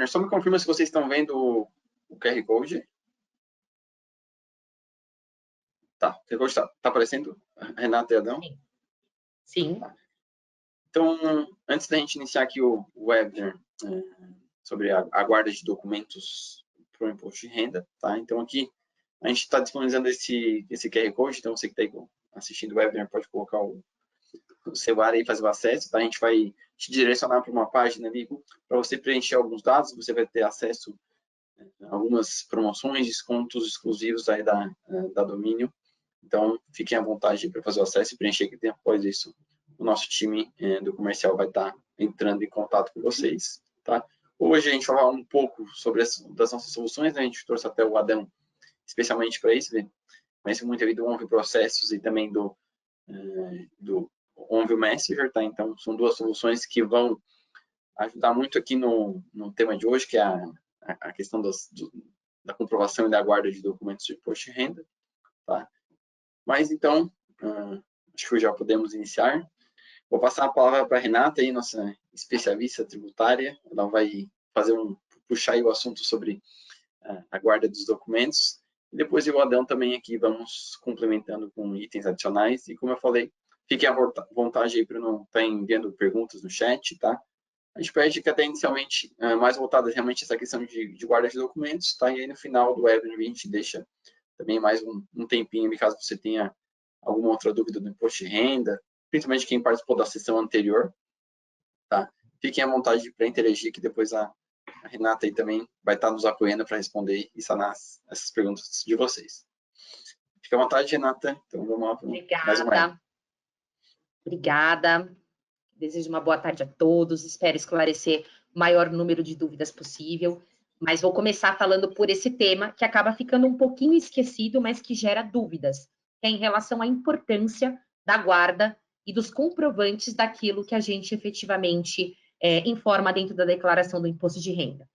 Só me confirma se vocês estão vendo o QR Code. Tá, o QR Code tá aparecendo, Renata e Adão? Sim. Então, antes da gente iniciar aqui o webinar sobre a guarda de documentos para o imposto de renda, tá? Então, aqui a gente está disponibilizando esse QR Code, então você que está assistindo o webinar pode colocar o celular aí e fazer o acesso, tá? A gente vai te direcionar para uma página ali para você preencher alguns dados, você vai ter acesso a algumas promoções, descontos exclusivos aí da Domínio. Então, fiquem à vontade para fazer o acesso e preencher, que após isso o nosso time do comercial vai estar entrando em contato com vocês, tá? Hoje a gente vai falar um pouco sobre das nossas soluções, né? A gente trouxe até o Adão especialmente para isso, conhece muito ali do Onvio Processos e também do Onvio Messenger, tá? Então, são duas soluções que vão ajudar muito aqui no tema de hoje, que é a questão da comprovação e da guarda de documentos de imposto de renda, tá? Mas, então, acho que já podemos iniciar. Vou passar a palavra para a Renata, aí, nossa especialista tributária. Ela vai puxar aí o assunto sobre a guarda dos documentos. E depois o Adão também aqui vamos complementando com itens adicionais. E como eu falei, fiquem à vontade aí para não estar enviando perguntas no chat, tá? A gente pede que até inicialmente mais voltada realmente essa questão de guarda de documentos, tá? E aí no final do webinar a gente deixa também mais um tempinho, caso você tenha alguma outra dúvida do imposto de renda, principalmente quem participou da sessão anterior, tá? Fiquem à vontade para interagir, que depois a Renata aí também vai estar nos apoiando para responder e sanar essas perguntas de vocês. Fique à vontade, Renata. Então, vamos lá para mais um webinar. Obrigada. Desejo uma boa tarde a todos. Espero esclarecer o maior número de dúvidas possível. Mas vou começar falando por esse tema, que acaba ficando um pouquinho esquecido, mas que gera dúvidas, que é em relação à importância da guarda e dos comprovantes daquilo que a gente efetivamente informa dentro da declaração do imposto de renda.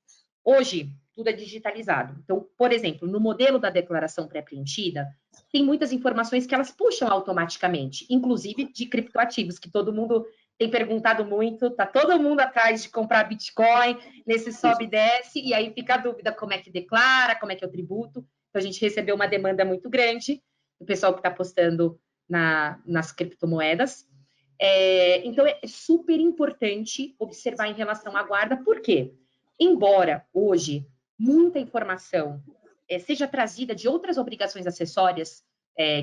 Hoje, tudo é digitalizado. Então, por exemplo, no modelo da declaração pré-preenchida, tem muitas informações que elas puxam automaticamente, inclusive de criptoativos, que todo mundo tem perguntado muito, tá todo mundo atrás de comprar Bitcoin, nesse sobe e desce, e aí fica a dúvida como é que declara, como é que é o tributo. Então, a gente recebeu uma demanda muito grande do pessoal que está apostando nas criptomoedas. Então, é super importante observar em relação à guarda, por quê? Embora hoje muita informação seja trazida de outras obrigações acessórias,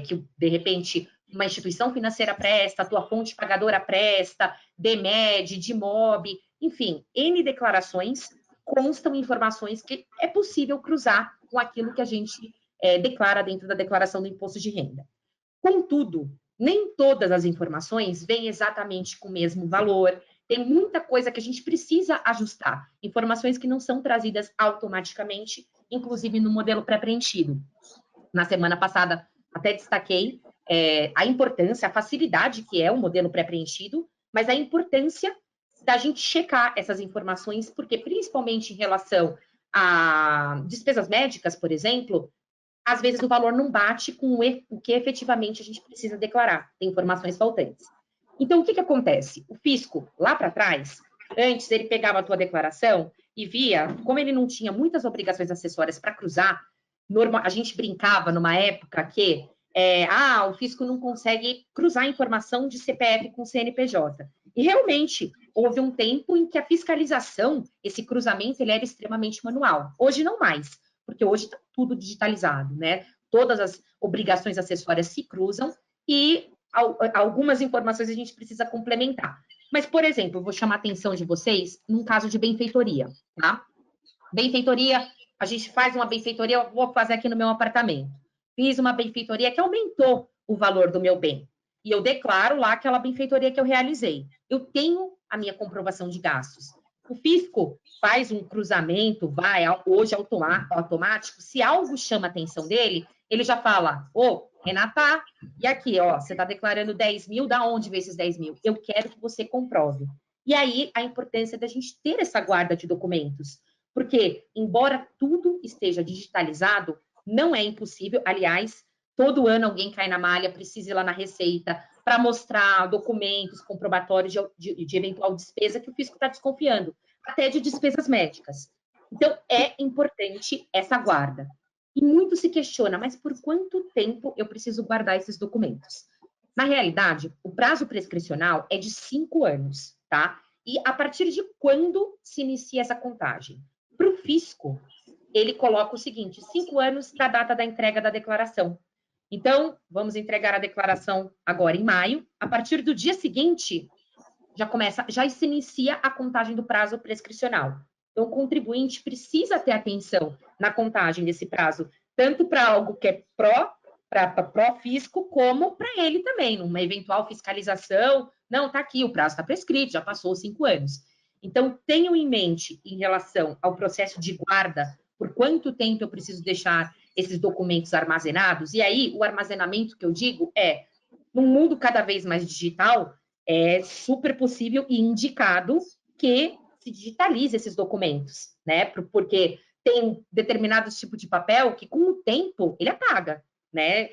que de repente uma instituição financeira presta, a tua fonte pagadora presta, DMED, DIMOB, enfim, N declarações, constam informações que é possível cruzar com aquilo que a gente declara dentro da declaração do imposto de renda. Contudo, nem todas as informações vêm exatamente com o mesmo valor, tem muita coisa que a gente precisa ajustar, informações que não são trazidas automaticamente, inclusive no modelo pré-preenchido. Na semana passada, até destaquei a importância, a facilidade que é o modelo pré-preenchido, mas a importância da gente checar essas informações, porque principalmente em relação a despesas médicas, por exemplo, às vezes o valor não bate com o que efetivamente a gente precisa declarar, tem informações faltantes. Então, o que acontece? O fisco, lá para trás, antes ele pegava a tua declaração e via, como ele não tinha muitas obrigações acessórias para cruzar, a gente brincava numa época que o fisco não consegue cruzar a informação de CPF com CNPJ. E realmente, houve um tempo em que a fiscalização, esse cruzamento, ele era extremamente manual. Hoje não mais, porque hoje está tudo digitalizado, né? Todas as obrigações acessórias se cruzam e algumas informações a gente precisa complementar. Mas, por exemplo, eu vou chamar a atenção de vocês num caso de benfeitoria, tá? Benfeitoria, a gente faz uma benfeitoria, eu vou fazer aqui no meu apartamento. Fiz uma benfeitoria que aumentou o valor do meu bem. E eu declaro lá aquela benfeitoria que eu realizei. Eu tenho a minha comprovação de gastos. O fisco faz um cruzamento, hoje automático, se algo chama a atenção dele, ele já fala, Renata, e aqui, você está declarando 10 mil, da onde veio esses 10 mil? Eu quero que você comprove. E aí, a importância da gente ter essa guarda de documentos. Porque, embora tudo esteja digitalizado, não é impossível, aliás, todo ano alguém cai na malha, precisa ir lá na Receita para mostrar documentos comprobatórios de eventual despesa que o fisco está desconfiando, até de despesas médicas. Então, é importante essa guarda. E muito se questiona, mas por quanto tempo eu preciso guardar esses documentos? Na realidade, o prazo prescricional é de 5 anos, tá? E a partir de quando se inicia essa contagem? Para o fisco, ele coloca o seguinte: 5 anos da data da entrega da declaração. Então, vamos entregar a declaração agora em maio. A partir do dia seguinte, já se inicia a contagem do prazo prescricional. Então, o contribuinte precisa ter atenção na contagem desse prazo, tanto para algo que é pró-fisco, como para ele também, numa eventual fiscalização. Não, está aqui, o prazo está prescrito, já passou os 5 anos. Então, tenham em mente, em relação ao processo de guarda, por quanto tempo eu preciso deixar esses documentos armazenados. E aí, o armazenamento que eu digo é, num mundo cada vez mais digital, é super possível e indicado que se digitalize esses documentos, né? Porque tem determinados tipos de papel que, com o tempo, ele apaga, né?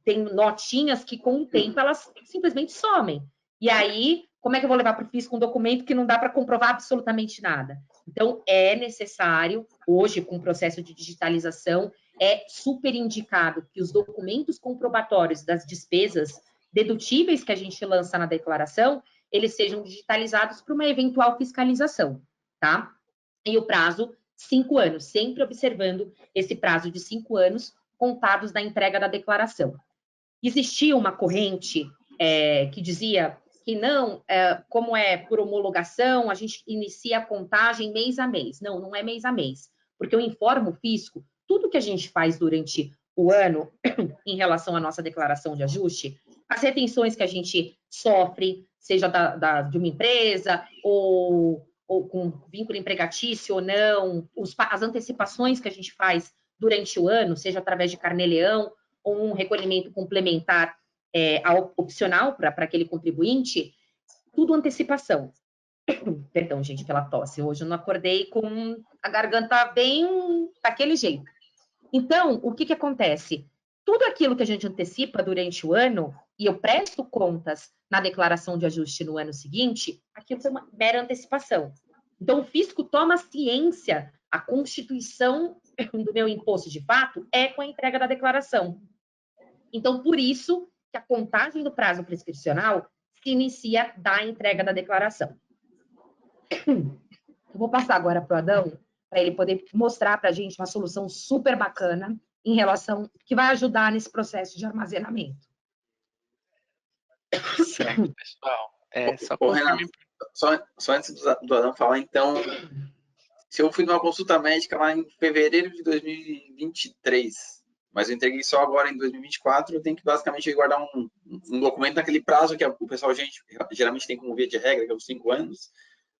Tem notinhas que, com o tempo, elas simplesmente somem. E aí, como é que eu vou levar para o fisco um documento que não dá para comprovar absolutamente nada? Então, é necessário, hoje, com o processo de digitalização, é super indicado que os documentos comprobatórios das despesas dedutíveis que a gente lança na declaração, eles sejam digitalizados para uma eventual fiscalização, tá? E o prazo, 5 anos, sempre observando esse prazo de 5 anos contados da entrega da declaração. Existia uma corrente que dizia que não, como é por homologação, a gente inicia a contagem mês a mês. Não, não é mês a mês, porque eu informo o fisco, tudo que a gente faz durante o ano em relação à nossa declaração de ajuste, as retenções que a gente sofre, seja de uma empresa ou com vínculo empregatício ou não, as antecipações que a gente faz durante o ano, seja através de carnê-leão ou um recolhimento complementar opcional para aquele contribuinte, tudo antecipação. Perdão, gente, pela tosse. Hoje eu não acordei com a garganta bem daquele jeito. Então, o que acontece? Tudo aquilo que a gente antecipa durante o ano, e eu presto contas na declaração de ajuste no ano seguinte, aquilo foi uma mera antecipação. Então, o fisco toma ciência, a constituição do meu imposto de fato é com a entrega da declaração. Então, por isso que a contagem do prazo prescricional se inicia da entrega da declaração. Eu vou passar agora para o Adão, para ele poder mostrar para a gente uma solução super bacana em relação, que vai ajudar nesse processo de armazenamento. Certo, pessoal. Só Renato, só antes do Adão falar, então, se eu fui numa consulta médica lá em fevereiro de 2023, mas eu entreguei só agora em 2024, eu tenho que basicamente guardar um documento naquele prazo que o pessoal geralmente tem como via de regra, que é os 5 anos.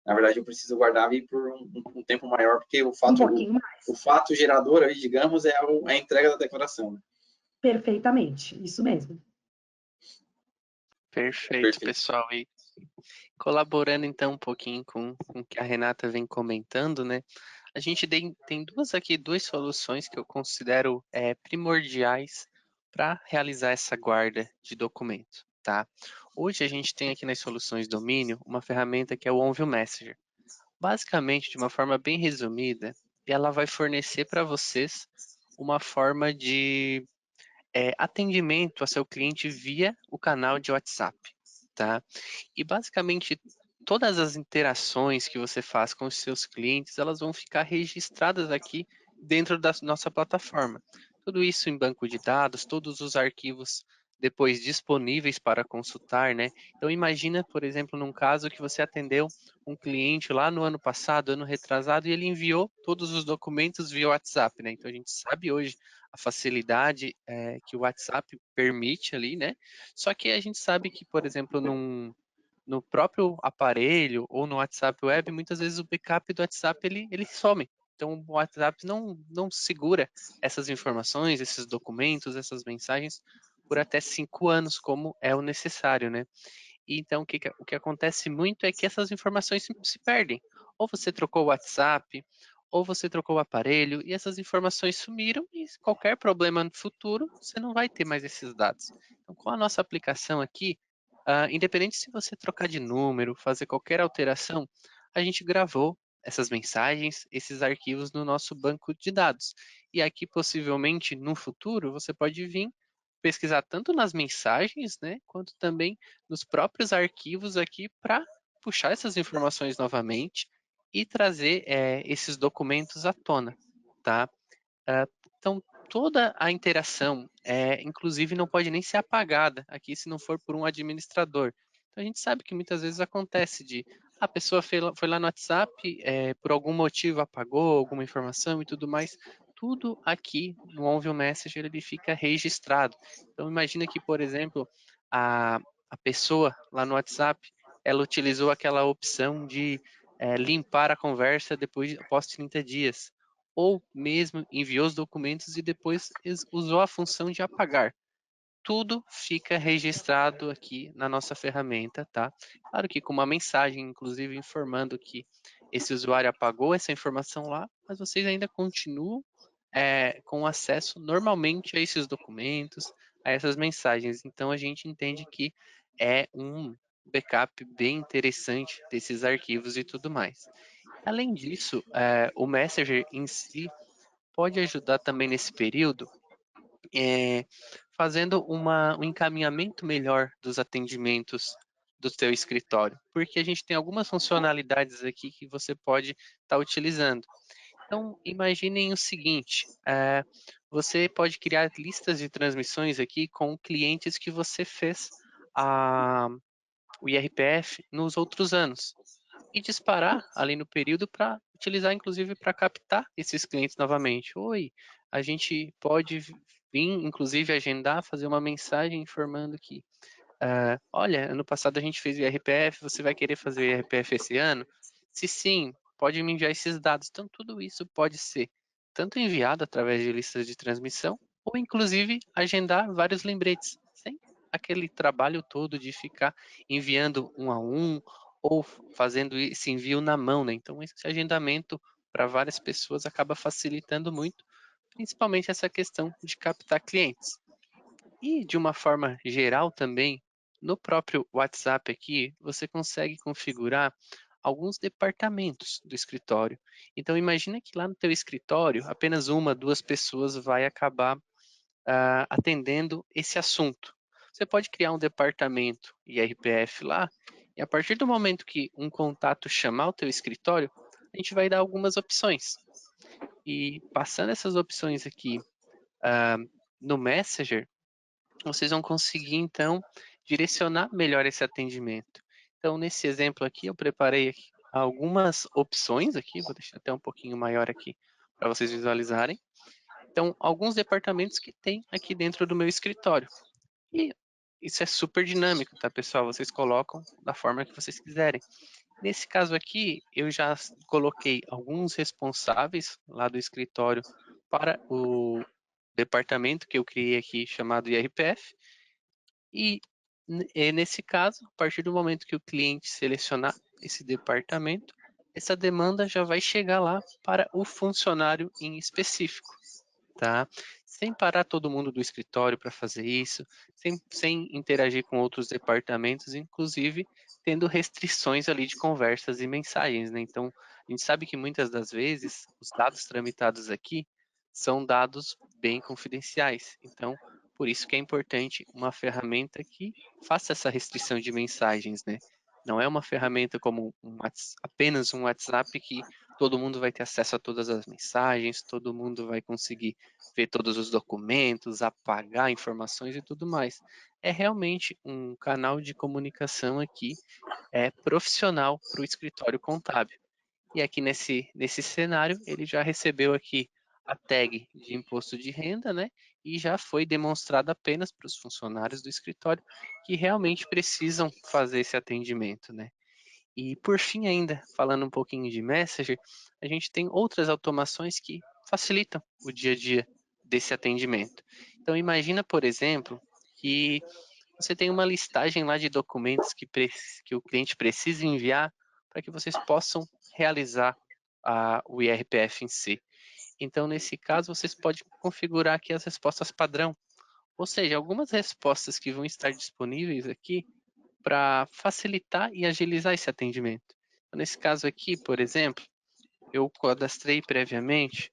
Na verdade, eu preciso guardar aí por um tempo maior, porque o fato gerador, aí, digamos, é a entrega da declaração. Né? Perfeitamente, isso mesmo. Perfeito, pessoal. E colaborando então um pouquinho com o que a Renata vem comentando, né? A gente tem duas soluções que eu considero primordiais para realizar essa guarda de documento, tá? Hoje a gente tem aqui nas soluções domínio uma ferramenta que é o OnView Messenger. Basicamente, de uma forma bem resumida, ela vai fornecer para vocês uma forma de atendimento a seu cliente via o canal de WhatsApp, tá? E basicamente todas as interações que você faz com os seus clientes, elas vão ficar registradas aqui dentro da nossa plataforma. Tudo isso em banco de dados, todos os arquivos depois disponíveis para consultar, né? Então imagina, por exemplo, num caso que você atendeu um cliente lá no ano passado, ano retrasado, e ele enviou todos os documentos via WhatsApp, né? Então a gente sabe hoje a facilidade que o WhatsApp permite ali, né? Só que a gente sabe que, por exemplo, no próprio aparelho ou no WhatsApp Web, muitas vezes o backup do WhatsApp ele some. Então o WhatsApp não segura essas informações, esses documentos, essas mensagens por até 5 anos, como é o necessário, né? E então o que acontece muito é que essas informações se perdem. Ou você trocou o WhatsApp, ou você trocou o aparelho, e essas informações sumiram, e qualquer problema no futuro, você não vai ter mais esses dados. Então, com a nossa aplicação aqui, independente se você trocar de número, fazer qualquer alteração, a gente gravou essas mensagens, esses arquivos no nosso banco de dados. E aqui, possivelmente, no futuro, você pode vir pesquisar tanto nas mensagens, né, quanto também nos próprios arquivos aqui para puxar essas informações novamente e trazer esses documentos à tona, tá? Então, toda a interação, inclusive, não pode nem ser apagada aqui se não for por um administrador. Então, a gente sabe que muitas vezes acontece de a pessoa foi lá no WhatsApp, por algum motivo apagou alguma informação e tudo mais. Tudo aqui no OnView Messenger ele fica registrado. Então, imagina que, por exemplo, a pessoa lá no WhatsApp, ela utilizou aquela opção de limpar a conversa após 30 dias ou mesmo enviou os documentos e depois usou a função de apagar. Tudo fica registrado aqui na nossa ferramenta, tá? Claro que com uma mensagem, inclusive, informando que esse usuário apagou essa informação lá, mas vocês ainda continuam com acesso normalmente a esses documentos, a essas mensagens. Então, a gente entende que é um backup bem interessante desses arquivos e tudo mais. Além disso, o Messenger em si pode ajudar também nesse período, fazendo um encaminhamento melhor dos atendimentos do seu escritório, porque a gente tem algumas funcionalidades aqui que você pode estar utilizando. Então, imaginem o seguinte, você pode criar listas de transmissões aqui com clientes que você fez o IRPF nos outros anos e disparar ali no período para utilizar, inclusive, para captar esses clientes novamente. Oi, a gente pode vir, inclusive, agendar, fazer uma mensagem informando que, olha, ano passado a gente fez o IRPF, você vai querer fazer o IRPF esse ano? Se sim, pode me enviar esses dados. Então, tudo isso pode ser tanto enviado através de listas de transmissão, ou, inclusive, agendar vários lembretes, sem aquele trabalho todo de ficar enviando um a um, ou fazendo esse envio na mão, né? Então, esse agendamento para várias pessoas acaba facilitando muito, principalmente essa questão de captar clientes. E, de uma forma geral também, no próprio WhatsApp aqui, você consegue configurar alguns departamentos do escritório. Então, imagina que lá no teu escritório, apenas uma, duas pessoas vai acabar atendendo esse assunto. Você pode criar um departamento IRPF lá, e a partir do momento que um contato chamar o teu escritório, a gente vai dar algumas opções. E passando essas opções aqui no Messenger, vocês vão conseguir, então, direcionar melhor esse atendimento. Então, nesse exemplo aqui, eu preparei aqui algumas opções aqui, vou deixar até um pouquinho maior aqui para vocês visualizarem. Então, alguns departamentos que tem aqui dentro do meu escritório. E isso é super dinâmico, tá, pessoal? Vocês colocam da forma que vocês quiserem. Nesse caso aqui, eu já coloquei alguns responsáveis lá do escritório para o departamento que eu criei aqui, chamado IRPF. E nesse caso, a partir do momento que o cliente selecionar esse departamento, essa demanda já vai chegar lá para o funcionário em específico, tá? Sem parar todo mundo do escritório para fazer isso, sem interagir com outros departamentos, inclusive tendo restrições ali de conversas e mensagens, né? Então, a gente sabe que muitas das vezes os dados tramitados aqui são dados bem confidenciais. Então, por isso que é importante uma ferramenta que faça essa restrição de mensagens, né? Não é uma ferramenta como apenas um WhatsApp que todo mundo vai ter acesso a todas as mensagens, todo mundo vai conseguir ver todos os documentos, apagar informações e tudo mais. É realmente um canal de comunicação aqui profissional para o escritório contábil. E aqui nesse cenário, ele já recebeu aqui a tag de imposto de renda, né? E já foi demonstrado apenas para os funcionários do escritório que realmente precisam fazer esse atendimento, né? E por fim ainda, falando um pouquinho de Messenger, a gente tem outras automações que facilitam o dia a dia desse atendimento. Então imagina, por exemplo, que você tem uma listagem lá de documentos que o cliente precisa enviar para que vocês possam realizar o IRPF em si. Então, nesse caso, vocês podem configurar aqui as respostas padrão, ou seja, algumas respostas que vão estar disponíveis aqui para facilitar e agilizar esse atendimento. Então, nesse caso aqui, por exemplo, eu cadastrei previamente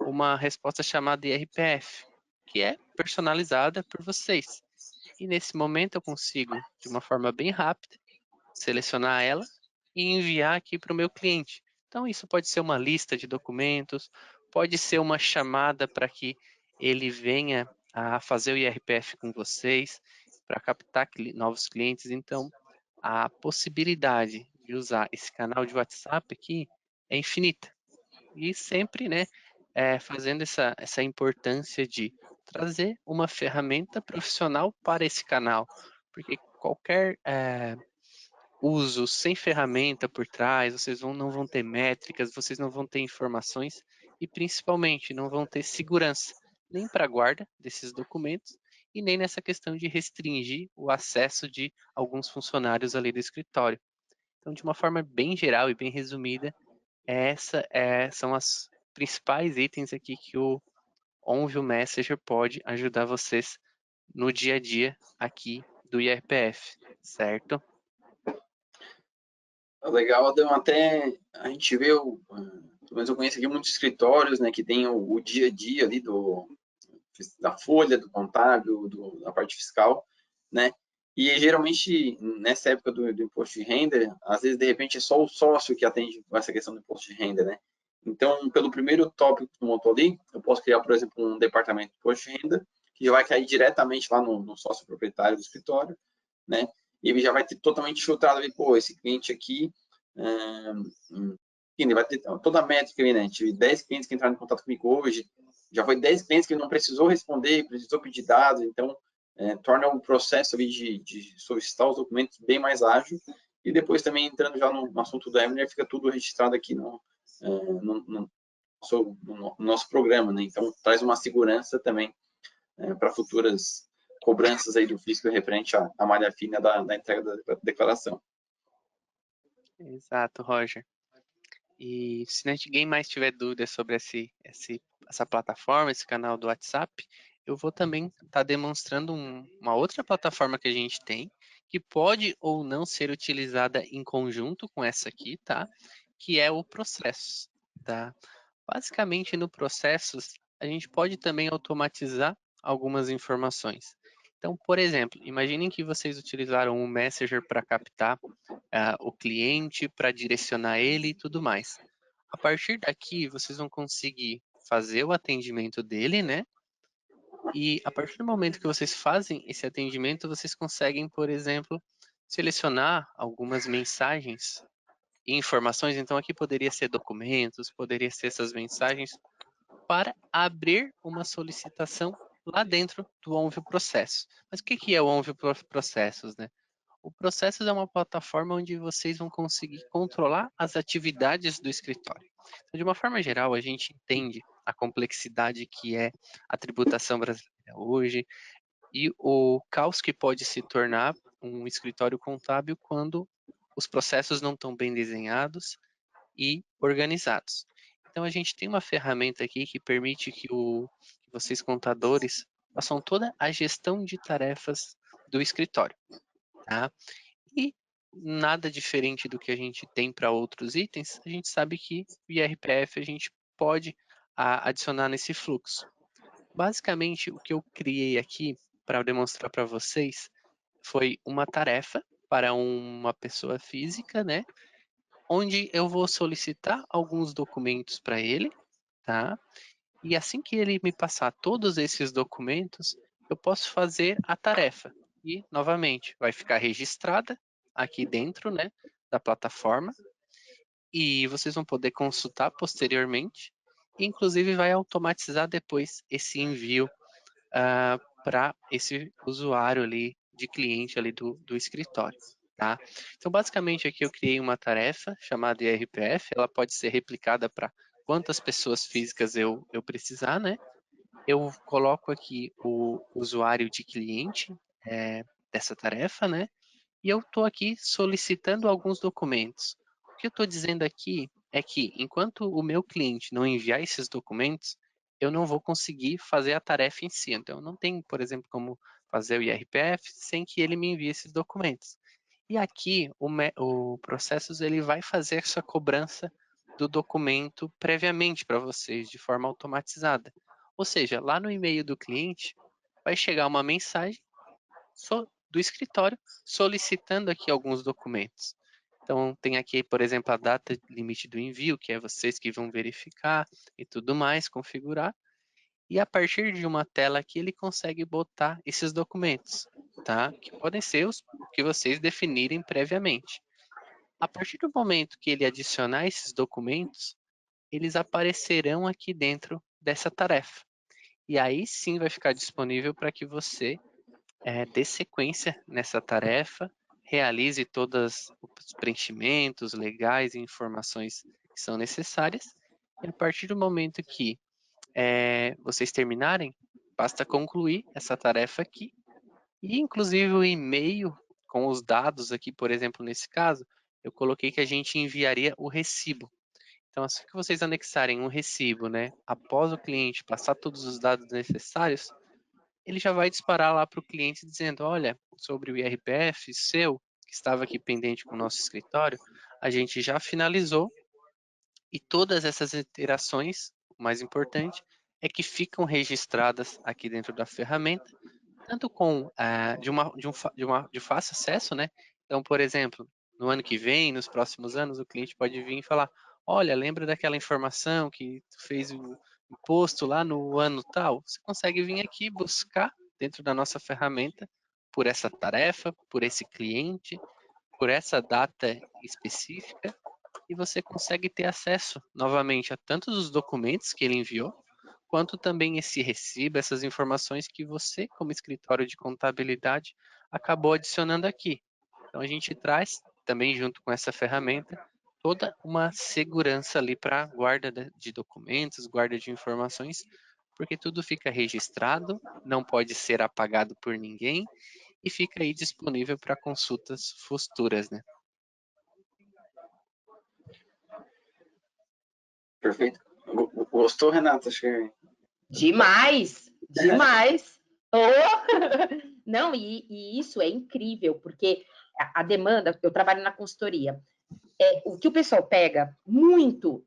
uma resposta chamada IRPF, que é personalizada por vocês. E nesse momento eu consigo, de uma forma bem rápida, selecionar ela e enviar aqui para o meu cliente. Então isso pode ser uma lista de documentos, pode ser uma chamada para que ele venha a fazer o IRPF com vocês, para captar novos clientes. Então a possibilidade de usar esse canal de WhatsApp aqui é infinita. E sempre, né, fazendo essa importância de trazer uma ferramenta profissional para esse canal, porque qualquer uso sem ferramenta por trás, vocês não vão ter métricas, vocês não vão ter informações e principalmente não vão ter segurança, nem para a guarda desses documentos e nem nessa questão de restringir o acesso de alguns funcionários ali do escritório. Então, de uma forma bem geral e bem resumida, são as principais itens aqui que o Onvio Messenger pode ajudar vocês no dia a dia aqui do IRPF, certo? Legal, Adão, até a gente vê, mas eu conheço aqui muitos escritórios, né, que tem o dia a dia ali da folha, do contábil, da parte fiscal, né, e geralmente nessa época do imposto de renda, às vezes de repente é só o sócio que atende com essa questão do imposto de renda, né. Então, pelo primeiro tópico que tu montou ali, eu posso criar, por exemplo, um departamento de imposto de renda, que já vai cair diretamente lá no sócio proprietário do escritório, né, e ele já vai ter totalmente filtrado ali, pô, esse cliente aqui, ele vai ter toda a métrica ali, né? Tive 10 clientes que entraram em contato comigo hoje, já foi 10 clientes que ele não precisou responder, precisou pedir dados, então torna o processo ali de solicitar os documentos bem mais ágil, e depois também entrando já no assunto da Emner, fica tudo registrado aqui no nosso programa, né? Então traz uma segurança também para futuras cobranças aí do fisco referente à malha fina da entrega da declaração. Exato, Roger. E se ninguém mais tiver dúvidas sobre essa plataforma, esse canal do WhatsApp, eu vou também estar demonstrando uma outra plataforma que a gente tem, que pode ou não ser utilizada em conjunto com essa aqui, tá? Que é o Processos, tá? Basicamente, no Processos, a gente pode também automatizar algumas informações. Então, por exemplo, imaginem que vocês utilizaram o Messenger para captar o cliente, para direcionar ele e tudo mais. A partir daqui, vocês vão conseguir fazer o atendimento dele, né? E a partir do momento que vocês fazem esse atendimento, vocês conseguem, por exemplo, selecionar algumas mensagens e informações. Então, aqui poderia ser documentos, poderia ser essas mensagens para abrir uma solicitação lá dentro do Onvio Processo. Mas o que é o Onvio Processos, né? O Processos é uma plataforma onde vocês vão conseguir controlar as atividades do escritório. Então, de uma forma geral, a gente entende a complexidade que é a tributação brasileira hoje e o caos que pode se tornar um escritório contábil quando os processos não estão bem desenhados e organizados. Então, a gente tem uma ferramenta aqui que permite que vocês contadores façam toda a gestão de tarefas do escritório. Tá? E nada diferente do que a gente tem para outros itens, a gente sabe que o IRPF a gente pode adicionar nesse fluxo. Basicamente, o que eu criei aqui para demonstrar para vocês foi uma tarefa para uma pessoa física, né? Onde eu vou solicitar alguns documentos para ele, tá? E assim que ele me passar todos esses documentos, eu posso fazer a tarefa. E, novamente, vai ficar registrada aqui dentro, né, da plataforma. E vocês vão poder consultar posteriormente. E, inclusive, vai automatizar depois esse envio para esse usuário ali, de cliente ali do escritório. Tá? Então, basicamente, aqui eu criei uma tarefa chamada IRPF. Ela pode ser replicada para quantas pessoas físicas eu precisar, né? Eu coloco aqui o usuário de cliente dessa tarefa, né? E eu estou aqui solicitando alguns documentos. O que eu estou dizendo aqui é que, enquanto o meu cliente não enviar esses documentos, eu não vou conseguir fazer a tarefa em si. Então, eu não tenho, por exemplo, como fazer o IRPF sem que ele me envie esses documentos. E aqui, o Processos ele vai fazer essa cobrança do documento previamente para vocês, de forma automatizada. Ou seja, lá no e-mail do cliente, vai chegar uma mensagem do escritório solicitando aqui alguns documentos. Então, tem aqui, por exemplo, a data limite do envio, que é vocês que vão verificar e tudo mais, configurar. E a partir de uma tela aqui, ele consegue botar esses documentos, tá? Que podem ser os que vocês definirem previamente. A partir do momento que ele adicionar esses documentos, eles aparecerão aqui dentro dessa tarefa. E aí sim vai ficar disponível para que você dê sequência nessa tarefa, realize todos os preenchimentos legais e informações que são necessárias. E a partir do momento que vocês terminarem, basta concluir essa tarefa aqui. E inclusive o e-mail com os dados aqui, por exemplo, nesse caso, eu coloquei que a gente enviaria o recibo. Então, assim que vocês anexarem um recibo, né, após o cliente passar todos os dados necessários, ele já vai disparar lá para o cliente dizendo, olha, sobre o IRPF seu, que estava aqui pendente com o nosso escritório, a gente já finalizou e todas essas interações, o mais importante, é que ficam registradas aqui dentro da ferramenta, tanto com de fácil acesso, né? Então, por exemplo, no ano que vem, nos próximos anos, o cliente pode vir e falar, olha, lembra daquela informação que tu fez o imposto lá no ano tal? Você consegue vir aqui buscar dentro da nossa ferramenta por essa tarefa, por esse cliente, por essa data específica, e você consegue ter acesso novamente a tantos os documentos que ele enviou, quanto também esse recibo, essas informações que você, como escritório de contabilidade, acabou adicionando aqui. Então a gente traz também junto com essa ferramenta toda uma segurança ali para guarda de documentos, guarda de informações, porque tudo fica registrado, não pode ser apagado por ninguém e fica aí disponível para consultas futuras, né? Perfeito. Gostou, Renata? Acho que... Demais, demais. Oh! Não, e isso é incrível, porque a demanda, eu trabalho na consultoria, o que o pessoal pega muito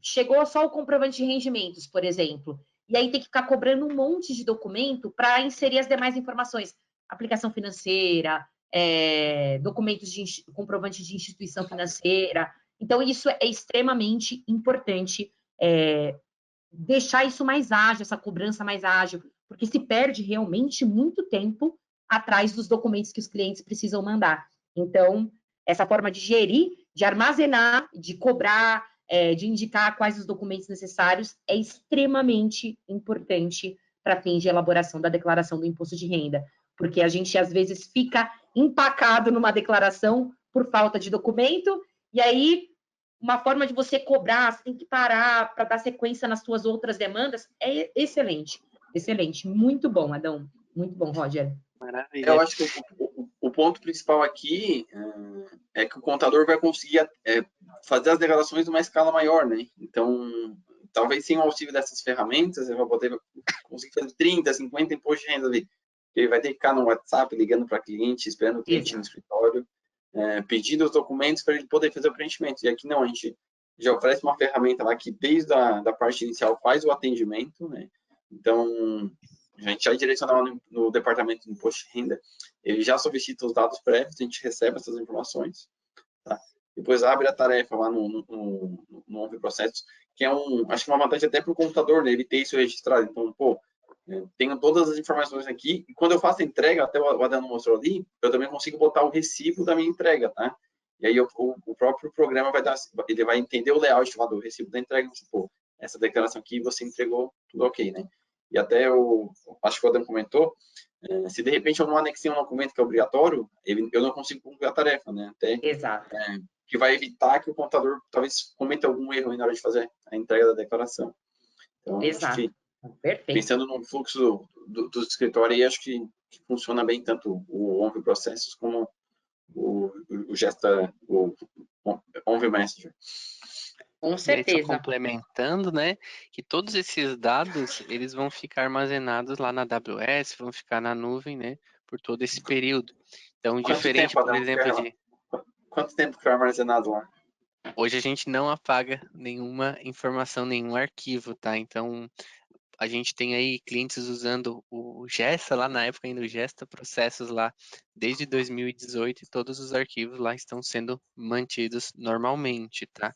chegou só o comprovante de rendimentos, por exemplo, e aí tem que ficar cobrando um monte de documento para inserir as demais informações, aplicação financeira, documentos de comprovante de instituição financeira. Então, isso é extremamente importante, deixar isso mais ágil, essa cobrança mais ágil, porque se perde realmente muito tempo atrás dos documentos que os clientes precisam mandar. Então, essa forma de gerir, de armazenar, de cobrar, de indicar quais os documentos necessários é extremamente importante para fins de elaboração da declaração do imposto de renda, porque a gente às vezes fica empacado numa declaração por falta de documento, e aí uma forma de você cobrar, você tem que parar para dar sequência nas suas outras demandas, é excelente, excelente, muito bom, Adão, muito bom, Roger. Maravilha. Eu acho que o ponto principal aqui é que o contador vai conseguir fazer as declarações numa escala maior, né? Então, talvez sem o auxílio dessas ferramentas, ele vai poder conseguir fazer 30, 50 impostos de renda ali. Ele vai ter que ficar no WhatsApp ligando para cliente, esperando o cliente no escritório, pedindo os documentos para ele poder fazer o preenchimento. E aqui não, a gente já oferece uma ferramenta lá que desde da parte inicial faz o atendimento, né? Então, a gente já direciona lá no departamento de imposto de renda, ele já solicita os dados prévios, a gente recebe essas informações, tá? Depois abre a tarefa lá no Onve Processos, que acho que uma vantagem até para o computador, né? Ele ter isso registrado. Então, pô, tenho todas as informações aqui, e quando eu faço a entrega, até o Adano mostrou ali, eu também consigo botar o recibo da minha entrega, tá? E aí o próprio programa ele vai entender o layout lá do recibo da entrega, tipo, essa declaração aqui você entregou, tudo ok, né? E até acho que o Adão comentou, se de repente eu não anexei um documento que é obrigatório, eu não consigo cumprir a tarefa, né? Exato. Que vai evitar que o contador talvez cometa algum erro na hora de fazer a entrega da declaração. Então, exato. Acho que, perfeito. Pensando no fluxo do escritório, aí acho que funciona bem tanto o Onve Processos como o Onve Messenger. Com certeza. certeza. Complementando, né, que todos esses dados, eles vão ficar armazenados lá na AWS, vão ficar na nuvem, né, por todo esse período. Então, diferente, por exemplo, Quanto tempo foi armazenado lá? Hoje a gente não apaga nenhuma informação, nenhum arquivo, tá? Então, a gente tem aí clientes usando o Gesta, lá na época ainda o Gesta Processos lá, desde 2018, e todos os arquivos lá estão sendo mantidos normalmente, tá?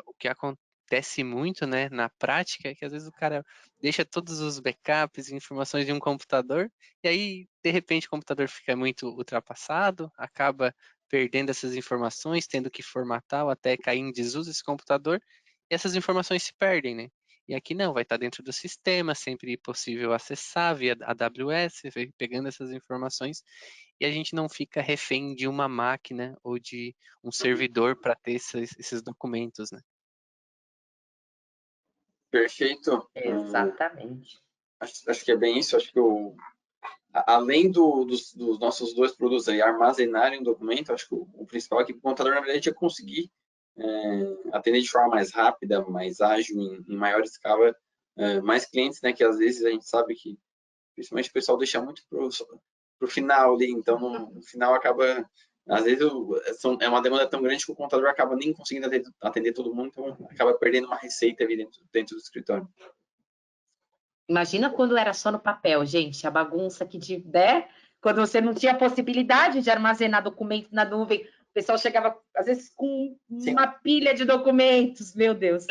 O que acontece muito, né, na prática, é que às vezes o cara deixa todos os backups e informações de um computador, e aí, de repente, o computador fica muito ultrapassado, acaba perdendo essas informações, tendo que formatar ou até cair em desuso esse computador, e essas informações se perdem, né? E aqui não, vai estar dentro do sistema, sempre possível acessar via AWS, pegando essas informações, e a gente não fica refém de uma máquina ou de um servidor para ter esses documentos, né? Perfeito. Exatamente. Acho que é bem isso. Acho que além dos nossos dois produtos aí, armazenarem um documento, acho que o principal é que o contador, na verdade, é conseguir atender de forma mais rápida, mais ágil, em maior escala, mais clientes, né? Que às vezes a gente sabe que, principalmente o pessoal deixa muito para o final ali, então no final acaba, às vezes é uma demanda tão grande que o contador acaba nem conseguindo atender todo mundo, então acaba perdendo uma receita ali dentro do escritório. Imagina quando era só no papel, gente, a bagunça que der, quando você não tinha possibilidade de armazenar documentos na nuvem, o pessoal chegava, às vezes, com uma pilha de documentos, meu Deus.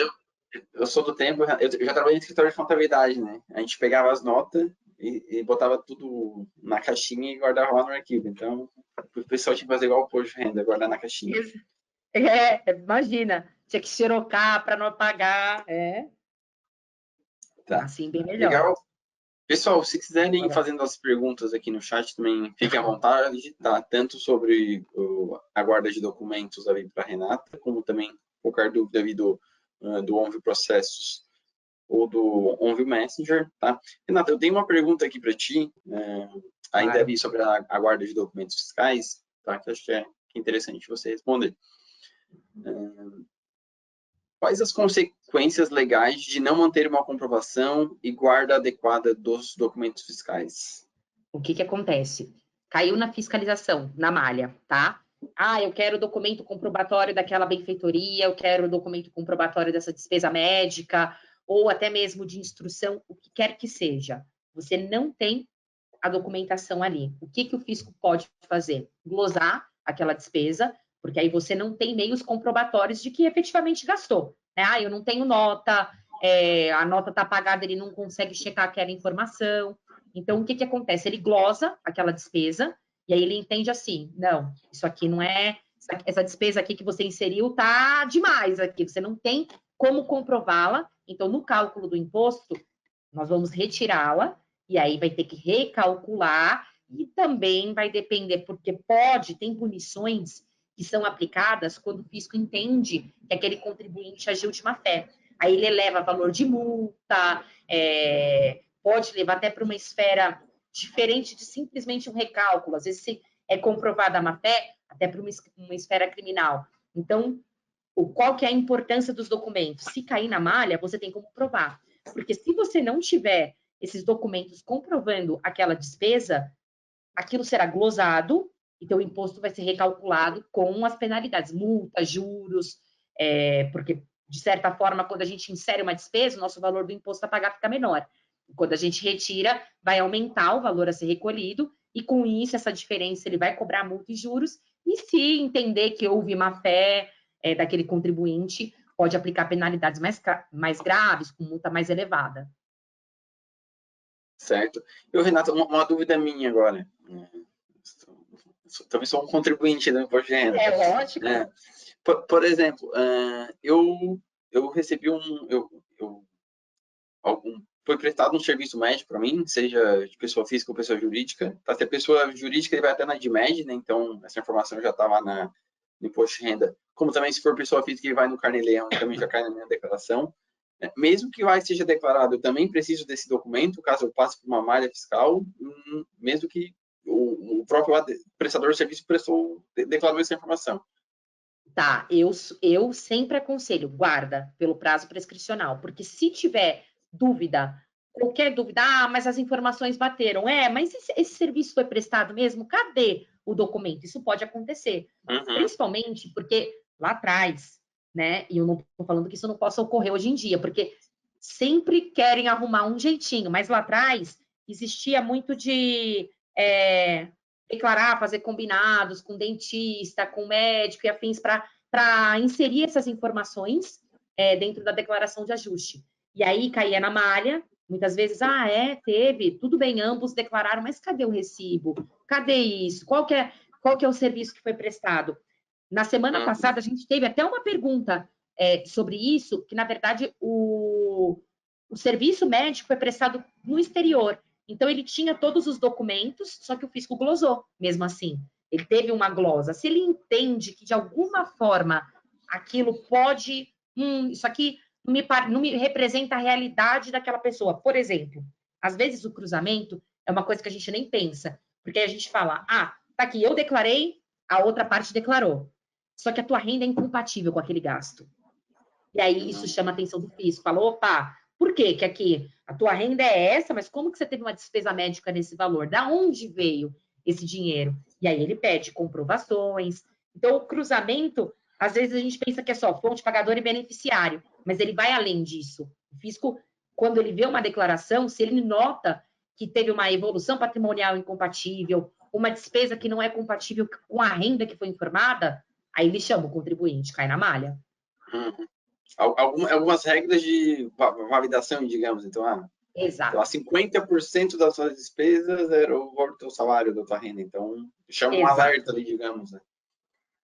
Eu sou do tempo, eu já trabalhei em escritório de contabilidade, né? A gente pegava as notas e botava tudo na caixinha e guardava lá no arquivo. Então, o pessoal tinha que fazer igual o posto de renda, guardar na caixinha. Imagina, tinha que xerocar para não apagar, Tá. Assim bem melhor. Legal. Pessoal, se quiserem ir fazendo as perguntas aqui no chat também, fiquem à vontade, tá? Tanto sobre a guarda de documentos ali para a Renata, como também qualquer dúvida ali do OnView Processos ou do OnView Messenger, tá? Renata, eu tenho uma pergunta aqui para ti, ainda ali sobre a guarda de documentos fiscais, tá? Que eu acho que é interessante você responder. Quais as consequências legais de não manter uma comprovação e guarda adequada dos documentos fiscais? O que acontece? Caiu na fiscalização, na malha, tá? Eu quero o documento comprobatório daquela benfeitoria, eu quero o documento comprobatório dessa despesa médica, ou até mesmo de instrução, o que quer que seja. Você não tem a documentação ali. O que o fisco pode fazer? Glosar aquela despesa, porque aí você não tem meios comprobatórios de que efetivamente gastou. Né? Eu não tenho nota, a nota está apagada, ele não consegue checar aquela informação. Então, o que acontece? Ele glosa aquela despesa e aí ele entende assim, não, isso aqui não é, essa despesa aqui que você inseriu tá demais aqui, você não tem como comprová-la. Então, no cálculo do imposto, nós vamos retirá-la e aí vai ter que recalcular e também vai depender, porque tem punições que são aplicadas quando o fisco entende que aquele contribuinte agiu de má fé. Aí ele eleva valor de multa, pode levar até para uma esfera diferente de simplesmente um recálculo. Às vezes, se é comprovada a má fé, até para uma esfera criminal. Então, qual que é a importância dos documentos? Se cair na malha, você tem como provar. Porque se você não tiver esses documentos comprovando aquela despesa, aquilo será glosado, então o imposto vai ser recalculado com as penalidades, multas, juros, porque, de certa forma, quando a gente insere uma despesa, o nosso valor do imposto a pagar fica menor. Quando a gente retira, vai aumentar o valor a ser recolhido, e com isso, essa diferença, ele vai cobrar multa e juros, e se entender que houve má-fé daquele contribuinte, pode aplicar penalidades mais graves, com multa mais elevada. Certo. Eu, Renata, uma dúvida minha agora. Também sou um contribuinte do imposto de renda. Lógico. Por exemplo, eu recebi foi prestado um serviço médico para mim, seja de pessoa física ou pessoa jurídica. Tá? Se a pessoa jurídica, ele vai até na DMED, né? Então essa informação já estava no imposto de renda. Como também, se for pessoa física, ele vai no Carnê-Leão, também já cai na minha declaração. Mesmo que o AI seja declarado, eu também preciso desse documento, caso eu passe por uma malha fiscal, mesmo que o próprio prestador de serviço declarou essa informação. Tá, eu sempre aconselho, guarda pelo prazo prescricional, porque se tiver dúvida, qualquer dúvida, mas as informações bateram, mas esse serviço foi prestado mesmo? Cadê o documento? Isso pode acontecer, principalmente porque lá atrás, né? E eu não estou falando que isso não possa ocorrer hoje em dia, porque sempre querem arrumar um jeitinho, mas lá atrás existia muito de declarar, fazer combinados com dentista, com médico e afins para inserir essas informações dentro da declaração de ajuste. E aí caía na malha, muitas vezes, teve, tudo bem, ambos declararam, mas cadê o recibo? Cadê isso? Qual que é o serviço que foi prestado? Na semana passada, a gente teve até uma pergunta sobre isso, que, na verdade, o serviço médico foi prestado no exterior. Então, ele tinha todos os documentos, só que o fisco glosou, mesmo assim. Ele teve uma glosa. Se ele entende que, de alguma forma, aquilo pode... isso aqui não me representa a realidade daquela pessoa. Por exemplo, às vezes o cruzamento é uma coisa que a gente nem pensa, porque aí a gente fala, tá aqui, eu declarei, a outra parte declarou. Só que a tua renda é incompatível com aquele gasto. E aí isso chama a atenção do fisco. Fala, opa, por quê? Que aqui a tua renda é essa, mas como que você teve uma despesa médica nesse valor? Da onde veio esse dinheiro? E aí ele pede comprovações. Então, o cruzamento, às vezes a gente pensa que é só fonte, pagador e beneficiário, mas ele vai além disso. O fisco, quando ele vê uma declaração, se ele nota que teve uma evolução patrimonial incompatível, uma despesa que não é compatível com a renda que foi informada, aí ele chama o contribuinte, cai na malha. Algumas regras de validação, digamos. Então, exato. 50% das suas despesas era o valor do teu salário, da tua renda. Então, chama um alerta ali, digamos. Né?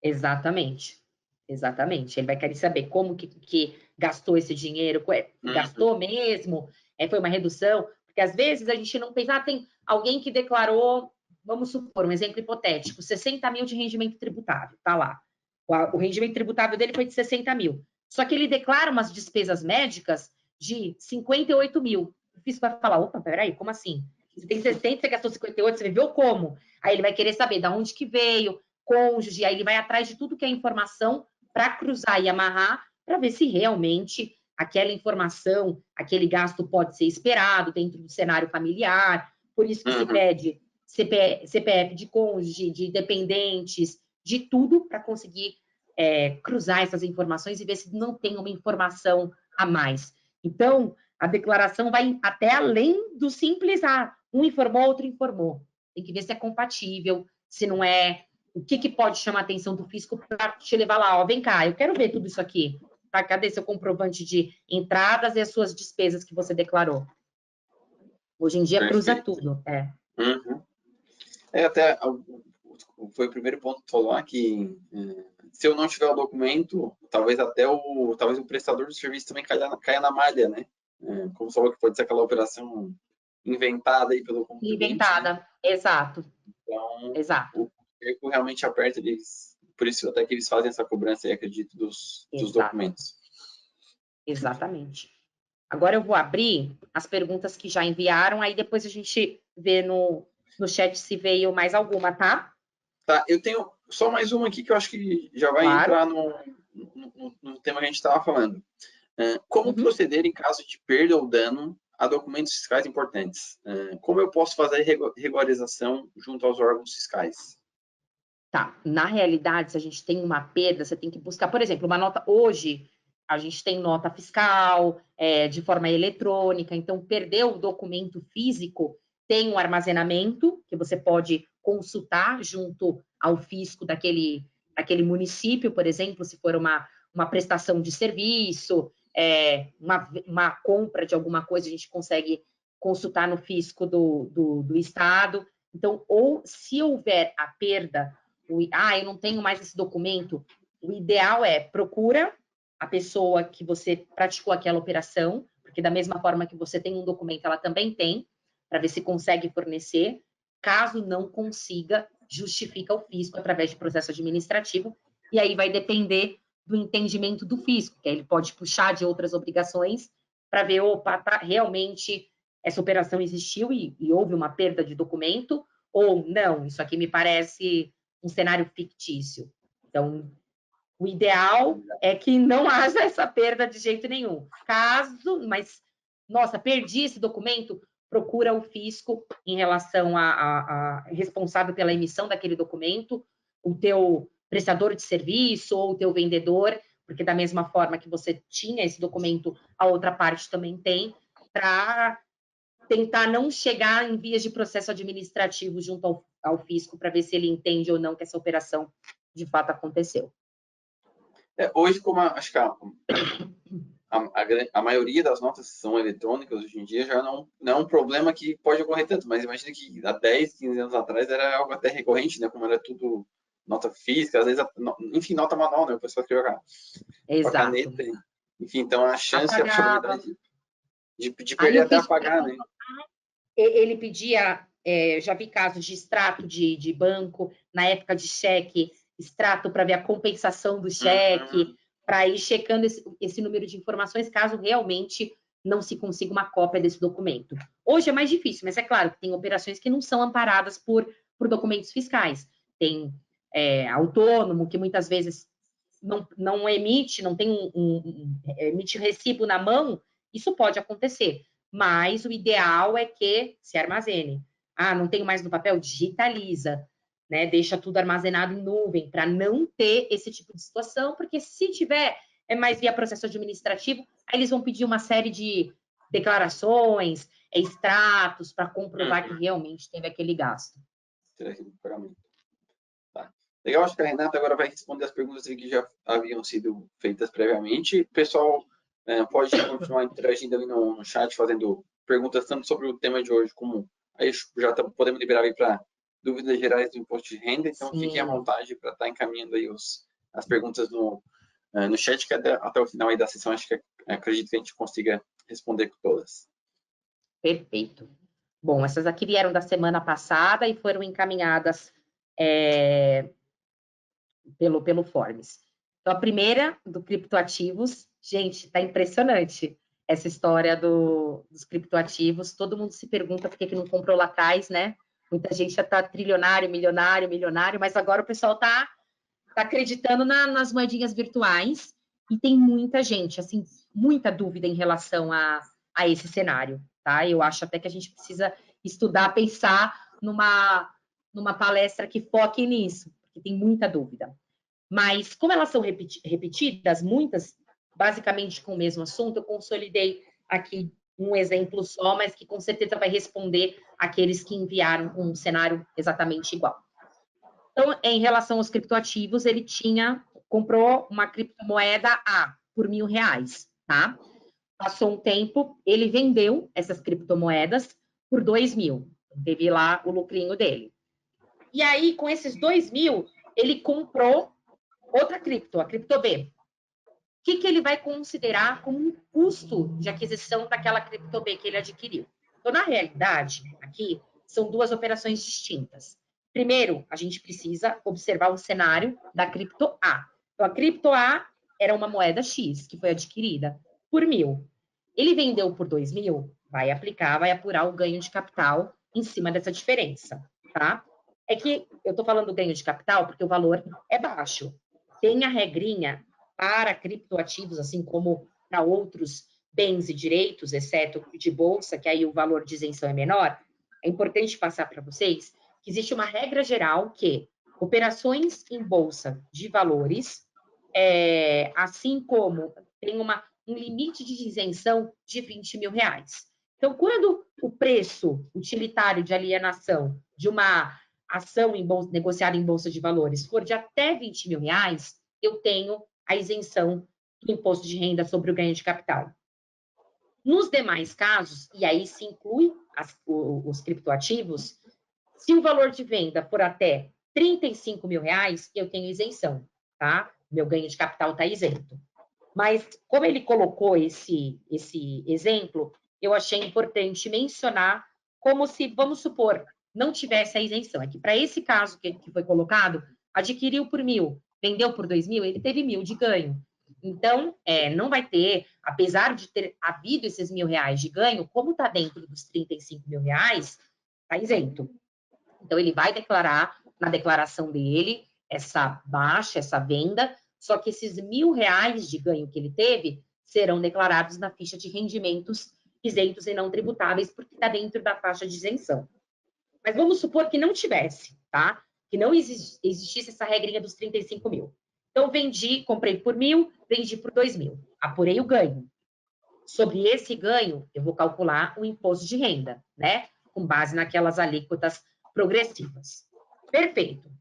Exatamente. Exatamente. Ele vai querer saber como que gastou esse dinheiro. Gastou mesmo? Foi uma redução? Porque, às vezes, a gente não pensa... tem alguém que declarou, vamos supor, um exemplo hipotético, 60 mil de rendimento tributável. Tá lá. O rendimento tributável dele foi de 60 mil. Só que ele declara umas despesas médicas de 58 mil. O fisco vai falar, opa, peraí, como assim? Você tem 60, você gastou 58, você viveu como? Aí ele vai querer saber de onde que veio, cônjuge, aí ele vai atrás de tudo que é informação para cruzar e amarrar, para ver se realmente aquela informação, aquele gasto pode ser esperado dentro do cenário familiar. Por isso que se pede CPF de cônjuge, de dependentes, de tudo para conseguir cruzar essas informações e ver se não tem uma informação a mais. Então, a declaração vai até além do simples, um informou, outro informou. Tem que ver se é compatível, se não é, o que pode chamar a atenção do fisco para te levar lá, vem cá, eu quero ver tudo isso aqui. Tá? Cadê seu comprovante de entradas e as suas despesas que você declarou? Hoje em dia, perfeito. Cruza tudo. Até foi o primeiro ponto que tu falou, que se eu não tiver o documento, talvez o prestador do serviço também caia na malha, né? Como você falou que pode ser aquela operação inventada aí pelo contribuinte. Inventada, né? Exato. Então, exato. o cerco realmente aperta eles, por isso até que eles fazem essa cobrança aí, acredito, dos documentos. Exatamente. Agora eu vou abrir as perguntas que já enviaram, aí depois a gente vê no chat se veio mais alguma, tá? Tá, eu tenho só mais uma aqui que eu acho que já vai entrar no tema que a gente estava falando. Como proceder em caso de perda ou dano a documentos fiscais importantes? Como eu posso fazer regularização junto aos órgãos fiscais? Tá, na realidade, se a gente tem uma perda, você tem que buscar, por exemplo, uma nota. Hoje, a gente tem nota fiscal de forma eletrônica, então, perdeu o documento físico, tem um armazenamento que você pode consultar junto ao fisco daquele município, por exemplo, se for uma prestação de serviço, uma compra de alguma coisa, a gente consegue consultar no fisco do estado. Então, ou se houver a perda, eu não tenho mais esse documento, o ideal procura a pessoa que você praticou aquela operação, porque da mesma forma que você tem um documento, ela também tem, para ver se consegue fornecer. Caso não consiga, justifica o fisco através de processo administrativo, e aí vai depender do entendimento do fisco, que aí ele pode puxar de outras obrigações para ver, realmente essa operação existiu e houve uma perda de documento, ou não, isso aqui me parece um cenário fictício. Então, o ideal é que não haja essa perda de jeito nenhum. Mas, nossa, perdi esse documento, procura o fisco em relação a responsável pela emissão daquele documento, o teu prestador de serviço ou o teu vendedor, porque da mesma forma que você tinha esse documento, a outra parte também tem, para tentar não chegar em vias de processo administrativo junto ao fisco para ver se ele entende ou não que essa operação de fato aconteceu. Hoje, como acho que a maioria das notas são eletrônicas hoje em dia, já não é um problema que pode ocorrer tanto, mas imagina que há 10, 15 anos atrás era algo até recorrente, né? Como era tudo nota física, às vezes, enfim, nota manual, né? O pessoal escreveu com a caneta. Enfim, então a chance, a probabilidade de perder até apagar, né? Ele pedia, já vi casos de extrato de banco, na época de cheque, extrato para ver a compensação do cheque, para ir checando esse número de informações, caso realmente não se consiga uma cópia desse documento. Hoje é mais difícil, mas é claro que tem operações que não são amparadas por documentos fiscais. Tem autônomo, que muitas vezes não emite, não tem emite recibo na mão, isso pode acontecer. Mas o ideal é que se armazene. Não tenho mais no papel? Digitaliza, né? Deixa tudo armazenado em nuvem, para não ter esse tipo de situação, porque se tiver mais via processo administrativo, aí eles vão pedir uma série de declarações, extratos, para comprovar que realmente teve aquele gasto. Tá. Legal, acho que a Renata agora vai responder as perguntas que já haviam sido feitas previamente. Pessoal, pode continuar interagindo ali no chat, fazendo perguntas tanto sobre o tema de hoje, como aí já podemos liberar aí para dúvidas gerais do imposto de renda, então fiquem à vontade para estar encaminhando aí as perguntas no chat, que até o final aí da sessão, acho que acredito que a gente consiga responder com todas. Perfeito. Bom, essas aqui vieram da semana passada e foram encaminhadas pelo Forms. Então, a primeira, do criptoativos, gente, tá impressionante essa história dos criptoativos. Todo mundo se pergunta por que não comprou lá atrás, né? Muita gente já tá trilionário, milionário, mas agora o pessoal tá acreditando nas moedinhas virtuais e tem muita gente, assim, muita dúvida em relação a esse cenário, tá? Eu acho até que a gente precisa estudar, pensar numa palestra que foque nisso, porque tem muita dúvida. Mas, como elas são repetidas, muitas, basicamente com o mesmo assunto, eu consolidei aqui um exemplo só, mas que com certeza vai responder aqueles que enviaram um cenário exatamente igual. Então, em relação aos criptoativos, ele comprou uma criptomoeda A por R$1.000, tá? Passou um tempo, ele vendeu essas criptomoedas por 2.000. Teve lá o lucrinho dele. E aí, com esses 2.000, ele comprou outra cripto, a cripto B. O que ele vai considerar como um custo de aquisição daquela cripto B que ele adquiriu? Então, na realidade, aqui, são duas operações distintas. Primeiro, a gente precisa observar o cenário da cripto A. Então, a cripto A era uma moeda X, que foi adquirida por 1.000. Ele vendeu por 2.000, vai apurar o ganho de capital em cima dessa diferença, tá? É que eu estou falando do ganho de capital porque o valor é baixo. Tem a regrinha para criptoativos, assim como para outros bens e direitos, exceto de bolsa, que aí o valor de isenção é menor. É importante passar para vocês que existe uma regra geral que operações em bolsa de valores, assim como tem um limite de isenção de R$20.000. Então, quando o preço utilitário de alienação de uma ação negociada em bolsa de valores for de até R$20.000, eu tenho a isenção do imposto de renda sobre o ganho de capital. Nos demais casos, e aí se inclui os criptoativos, se o valor de venda for até R$35.000, eu tenho isenção, tá? Meu ganho de capital está isento. Mas, como ele colocou esse exemplo, eu achei importante mencionar como se, vamos supor, não tivesse a isenção. É que para esse caso que foi colocado, adquiriu por 1.000, vendeu por 2.000, ele teve 1.000 de ganho. Então, não vai ter, apesar de ter havido esses R$1.000 de ganho, como está dentro dos R$35.000, está isento. Então, ele vai declarar na declaração dele essa baixa, essa venda, só que esses R$1.000 de ganho que ele teve serão declarados na ficha de rendimentos isentos e não tributáveis, porque está dentro da faixa de isenção. Mas vamos supor que não tivesse, tá? que não existisse essa regrinha dos 35 mil. Então, vendi, comprei por 1.000, vendi por 2.000. Apurei o ganho. Sobre esse ganho, eu vou calcular o imposto de renda, né? Com base naquelas alíquotas progressivas. Perfeito.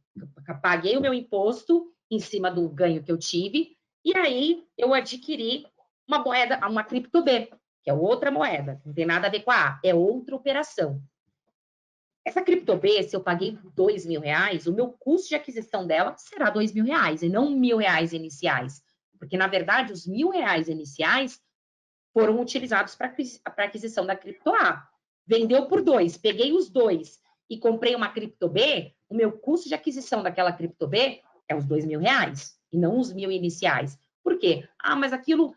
Paguei o meu imposto em cima do ganho que eu tive, e aí eu adquiri uma moeda, uma cripto B, que é outra moeda, não tem nada a ver com a A, é outra operação. Essa cripto B, se eu paguei R$2.000, o meu custo de aquisição dela será R$2.000, e não R$1.000 iniciais. Porque, na verdade, os R$1.000 iniciais foram utilizados para aquisição da cripto A. Vendeu por 2, peguei os 2 e comprei uma cripto B, o meu custo de aquisição daquela cripto B é os R$2.000, e não os 1.000 iniciais. Por quê? Ah, mas aquilo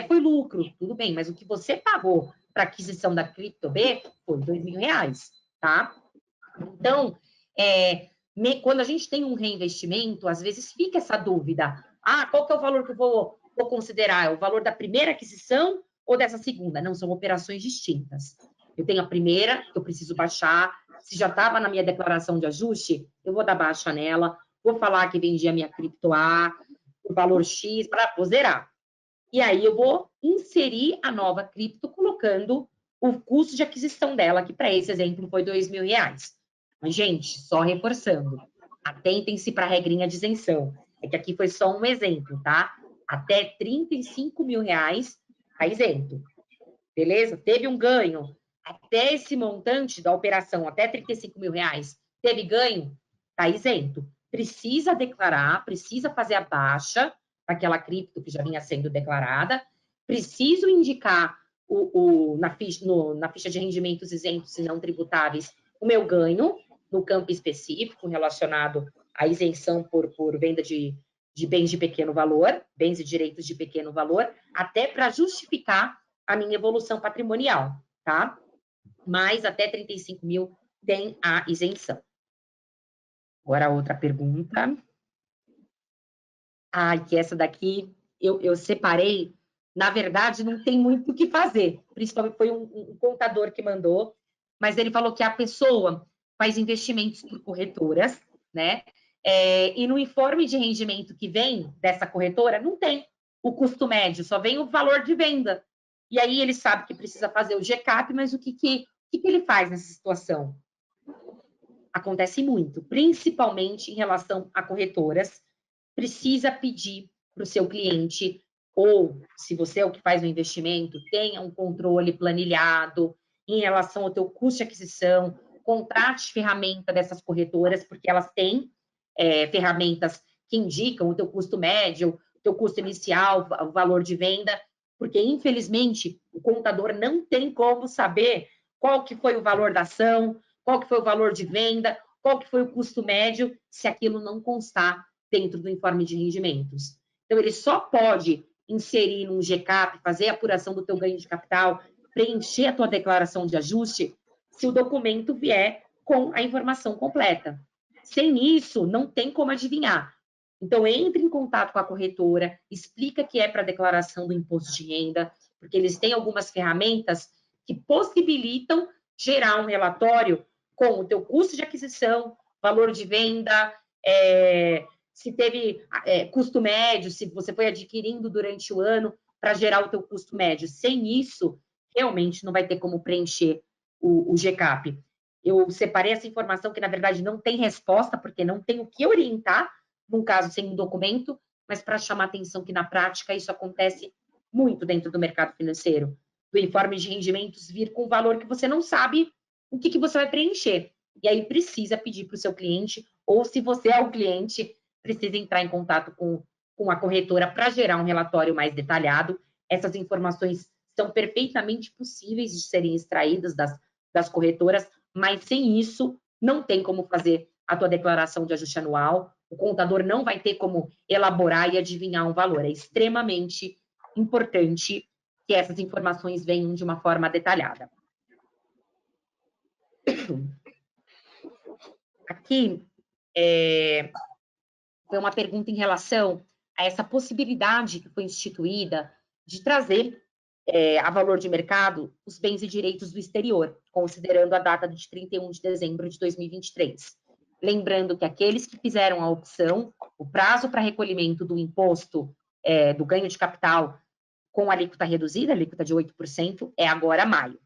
foi lucro. Tudo bem, mas o que você pagou para aquisição da cripto B foi R$2.000, tá? Então, quando a gente tem um reinvestimento, às vezes fica essa dúvida. Ah, qual que é o valor que eu vou considerar? É o valor da primeira aquisição ou dessa segunda? Não, são operações distintas. Eu tenho a primeira, que eu preciso baixar. Se já estava na minha declaração de ajuste, eu vou dar baixa nela. Vou falar que vendi a minha cripto A, o valor X, para zerar. E aí eu vou inserir a nova cripto, colocando o custo de aquisição dela, que para esse exemplo foi R$2.000. Mas, gente, só reforçando, atentem-se para a regrinha de isenção. É que aqui foi só um exemplo, tá? Até R$35.000 está isento. Beleza? Teve um ganho. Até esse montante da operação, até R$35.000, teve ganho, está isento. Precisa declarar, precisa fazer a baixa daquela cripto que já vinha sendo declarada. Preciso indicar na ficha de rendimentos isentos e não tributáveis o meu ganho, no campo específico relacionado à isenção por venda de bens de pequeno valor, bens e direitos de pequeno valor, até para justificar a minha evolução patrimonial, tá? Mas até 35 mil tem a isenção. Agora, outra pergunta. Que essa daqui eu separei. Na verdade, não tem muito o que fazer. Principalmente foi um contador que mandou, mas ele falou que a pessoa faz investimentos por corretoras, né? E no informe de rendimento que vem dessa corretora, não tem o custo médio, só vem o valor de venda. E aí ele sabe que precisa fazer o GCAP, mas o que ele faz nessa situação? Acontece muito, principalmente em relação a corretoras. Precisa pedir para o seu cliente, ou se você é o que faz o investimento, tenha um controle planilhado em relação ao teu custo de aquisição, contrate ferramenta dessas corretoras, porque elas têm ferramentas que indicam o teu custo médio, o teu custo inicial, o valor de venda, porque, infelizmente, o contador não tem como saber qual que foi o valor da ação, qual que foi o valor de venda, qual que foi o custo médio, se aquilo não constar dentro do informe de rendimentos. Então, ele só pode inserir num GCAP, fazer a apuração do teu ganho de capital, preencher a tua declaração de ajuste, se o documento vier com a informação completa. Sem isso, não tem como adivinhar. Então, entre em contato com a corretora, explica que é para a declaração do imposto de renda, porque eles têm algumas ferramentas que possibilitam gerar um relatório com o teu custo de aquisição, valor de venda, se teve custo médio, se você foi adquirindo durante o ano para gerar o teu custo médio. Sem isso, realmente não vai ter como preencher o GCAP. Eu separei essa informação que, na verdade, não tem resposta, porque não tem o que orientar, num caso sem um documento, mas para chamar atenção que, na prática, isso acontece muito dentro do mercado financeiro. Do informe de rendimentos vir com um valor que você não sabe o que você vai preencher. E aí precisa pedir para o seu cliente, ou se você é o cliente, precisa entrar em contato com a corretora para gerar um relatório mais detalhado. Essas informações são perfeitamente possíveis de serem extraídas das corretoras, mas sem isso, não tem como fazer a tua declaração de ajuste anual, o contador não vai ter como elaborar e adivinhar um valor. É extremamente importante que essas informações venham de uma forma detalhada. Aqui foi uma pergunta em relação a essa possibilidade que foi instituída de trazer a valor de mercado os bens e direitos do exterior, considerando a data de 31 de dezembro de 2023. Lembrando que aqueles que fizeram a opção, o prazo para recolhimento do imposto do ganho de capital com alíquota reduzida, alíquota de 8%, é agora maio.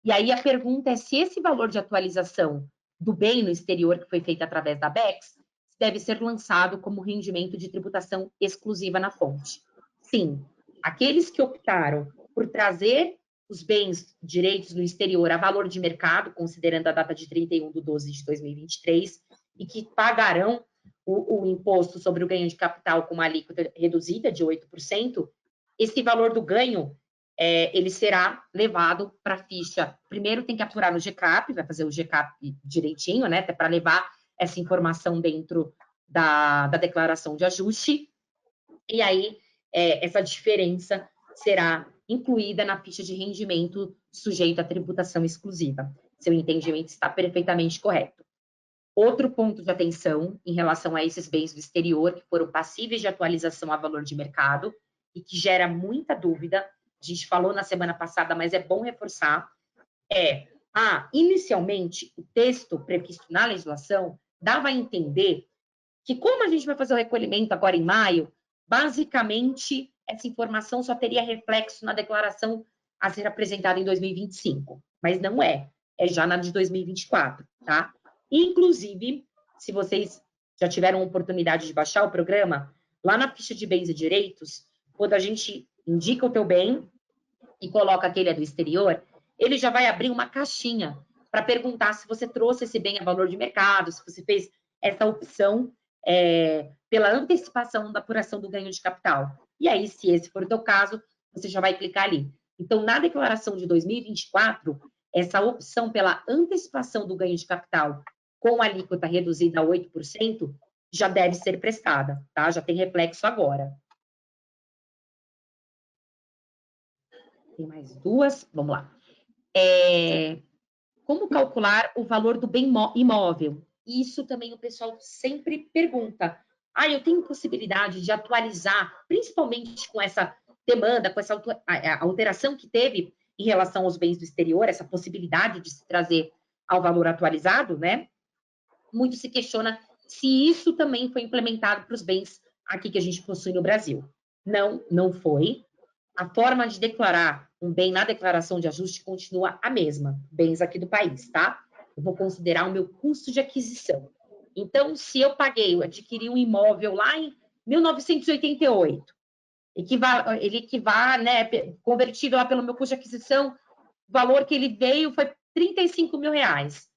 E aí a pergunta é se esse valor de atualização do bem no exterior, que foi feito através da BEX, deve ser lançado como rendimento de tributação exclusiva na fonte. Sim, aqueles que optaram por trazer os bens, direitos no exterior a valor de mercado, considerando a data de 31/12/2023, e que pagarão o imposto sobre o ganho de capital com uma alíquota reduzida de 8%, esse valor do ganho, ele será levado para a ficha. Primeiro tem que apurar no GCAP, vai fazer o GCAP direitinho, né, até para levar essa informação dentro da declaração de ajuste, e aí essa diferença será incluída na ficha de rendimento sujeito à tributação exclusiva. Seu entendimento está perfeitamente correto. Outro ponto de atenção em relação a esses bens do exterior que foram passíveis de atualização a valor de mercado e que gera muita dúvida, a gente falou na semana passada, mas é bom reforçar, inicialmente, o texto previsto na legislação dava a entender que como a gente vai fazer o recolhimento agora em maio, basicamente, essa informação só teria reflexo na declaração a ser apresentada em 2025, mas não é já na de 2024, tá? Inclusive, se vocês já tiveram a oportunidade de baixar o programa, lá na ficha de bens e direitos, quando a gente indica o teu bem e coloca que ele é do exterior, ele já vai abrir uma caixinha para perguntar se você trouxe esse bem a valor de mercado, se você fez essa opção pela antecipação da apuração do ganho de capital. E aí, se esse for o teu caso, você já vai clicar ali. Então, na declaração de 2024, essa opção pela antecipação do ganho de capital com alíquota reduzida a 8% já deve ser prestada, tá? Já tem reflexo agora. Tem mais duas, vamos lá. Como calcular o valor do bem imóvel? Isso também o pessoal sempre pergunta. Eu tenho possibilidade de atualizar, principalmente com essa demanda, com essa alteração que teve em relação aos bens do exterior, essa possibilidade de se trazer ao valor atualizado, né? Muito se questiona se isso também foi implementado para os bens aqui que a gente possui no Brasil. Não, não foi. A forma de declarar um bem na declaração de ajuste continua a mesma, bens aqui do país, tá? Eu vou considerar o meu custo de aquisição. Então, se eu adquiri um imóvel lá em 1988, ele equivale, né, convertido lá pelo meu custo de aquisição, o valor que ele veio foi 35 mil reais.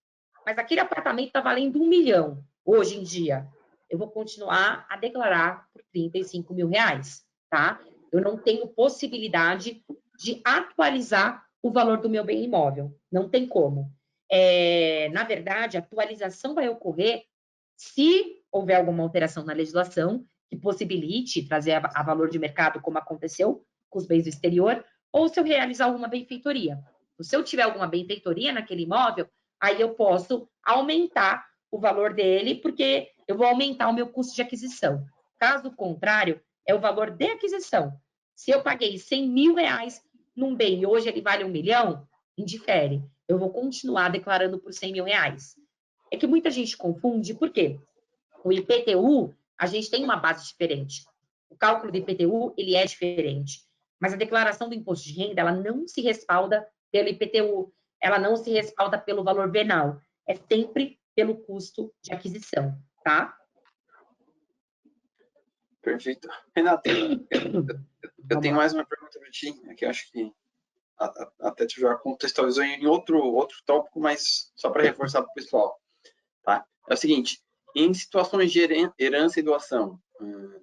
Mas aquele apartamento está valendo 1 milhão hoje em dia. Eu vou continuar a declarar por 35 mil reais, tá? Eu não tenho possibilidade de atualizar o valor do meu bem imóvel. Não tem como. Na verdade, a atualização vai ocorrer se houver alguma alteração na legislação que possibilite trazer a valor de mercado, como aconteceu com os bens do exterior, ou se eu realizar alguma benfeitoria. Se eu tiver alguma benfeitoria naquele imóvel, aí eu posso aumentar o valor dele, porque eu vou aumentar o meu custo de aquisição. Caso contrário, é o valor de aquisição. Se eu paguei 100 mil reais num bem e hoje ele vale 1 milhão, indifere. Eu vou continuar declarando por 100 mil reais. É que muita gente confunde, por quê? O IPTU, a gente tem uma base diferente. O cálculo do IPTU, ele é diferente. Mas a declaração do imposto de renda, ela não se respalda pelo IPTU, ela não se respalda pelo valor venal. É sempre pelo custo de aquisição, tá? Perfeito. Renata, eu tenho mais uma pergunta para ti, que eu acho que até tu já contextualizou em outro tópico, mas só para reforçar para o pessoal. Tá? É o seguinte, em situações de herança e doação,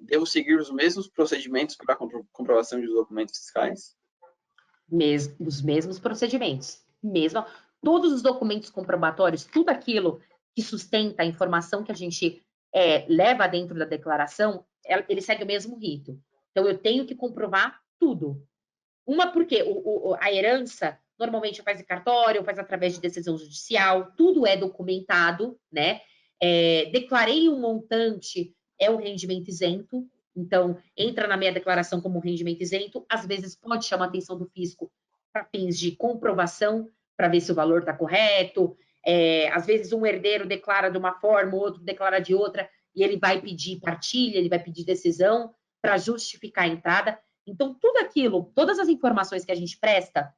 devo seguir os mesmos procedimentos para a comprovação de documentos fiscais? Os mesmos procedimentos. Todos os documentos comprobatórios, tudo aquilo que sustenta a informação que a gente leva dentro da declaração, ele segue o mesmo rito. Então, eu tenho que comprovar tudo. Porque a herança, normalmente faz em cartório, faz através de decisão judicial, tudo é documentado, né? Declarei um montante, é um rendimento isento, então, entra na minha declaração como um rendimento isento, às vezes pode chamar a atenção do fisco para fins de comprovação, para ver se o valor está correto, Às vezes um herdeiro declara de uma forma, o outro declara de outra, e ele vai pedir partilha, ele vai pedir decisão para justificar a entrada. Então, tudo aquilo, todas as informações que a gente presta,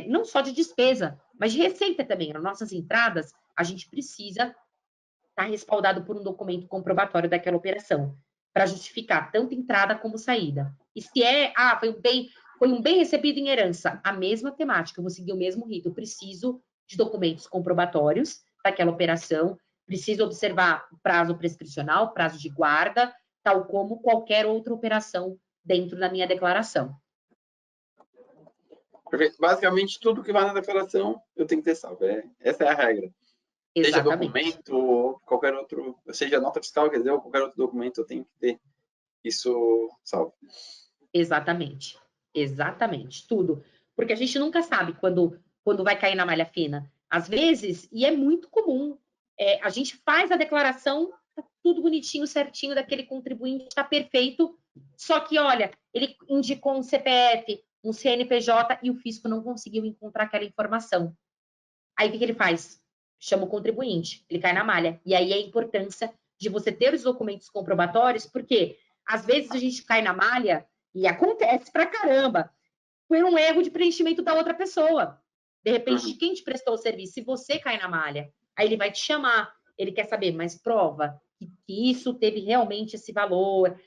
não só de despesa, mas de receita também, nas nossas entradas, a gente precisa estar respaldado por um documento comprobatório daquela operação, para justificar tanto entrada como saída. E se foi um bem recebido em herança, a mesma temática, eu vou seguir o mesmo rito, eu preciso de documentos comprobatórios daquela operação, preciso observar o prazo prescricional, prazo de guarda, tal como qualquer outra operação dentro da minha declaração. Perfeito. Basicamente, tudo que vai na declaração, eu tenho que ter salvo. Essa é a regra. Exatamente. Seja documento ou qualquer outro, seja nota fiscal, quer dizer, ou qualquer outro documento, eu tenho que ter isso salvo. Exatamente. Exatamente. Tudo. Porque a gente nunca sabe quando vai cair na malha fina. Às vezes, e é muito comum, a gente faz a declaração, tá tudo bonitinho, certinho, daquele contribuinte, está perfeito, só que, olha, ele indicou um CPF, um CNPJ e o fisco não conseguiu encontrar aquela informação. Aí, o que ele faz? Chama o contribuinte, ele cai na malha. E aí a importância de você ter os documentos comprobatórios, porque às vezes a gente cai na malha e acontece pra caramba, por um erro de preenchimento da outra pessoa. De repente, quem te prestou o serviço, se você cai na malha, aí ele vai te chamar, ele quer saber, mas prova que isso teve realmente esse valor,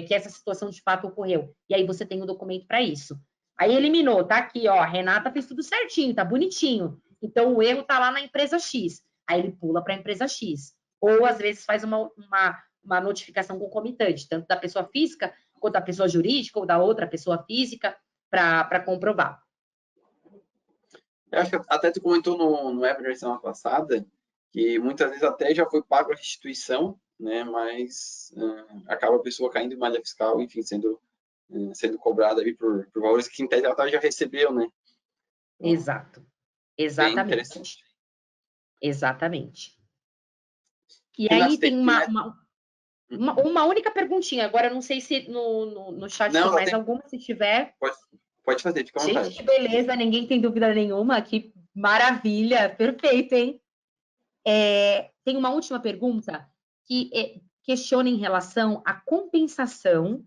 que essa situação de fato ocorreu. E aí você tem um documento para isso. Aí eliminou, tá aqui, ó, a Renata fez tudo certinho, tá bonitinho. Então o erro tá lá na empresa X. Aí ele pula para a empresa X. Ou às vezes faz uma notificação concomitante, tanto da pessoa física quanto da pessoa jurídica ou da outra pessoa física, para comprovar. Eu acho que até tu comentou no webinar da semana passada que muitas vezes até já foi pago a restituição, né? Mas acaba a pessoa caindo em malha fiscal, enfim, sendo cobrada aí por valores que em tese ela já recebeu, né? Então, exato. Exatamente. Exatamente. E aí tem uma única perguntinha. Agora, eu não sei se no chat tem mais alguma, se tiver. Pode fazer, fica à vontade. Gente, que beleza, ninguém tem dúvida nenhuma. Que maravilha, perfeito, hein? Tem uma última pergunta que questiona em relação à compensação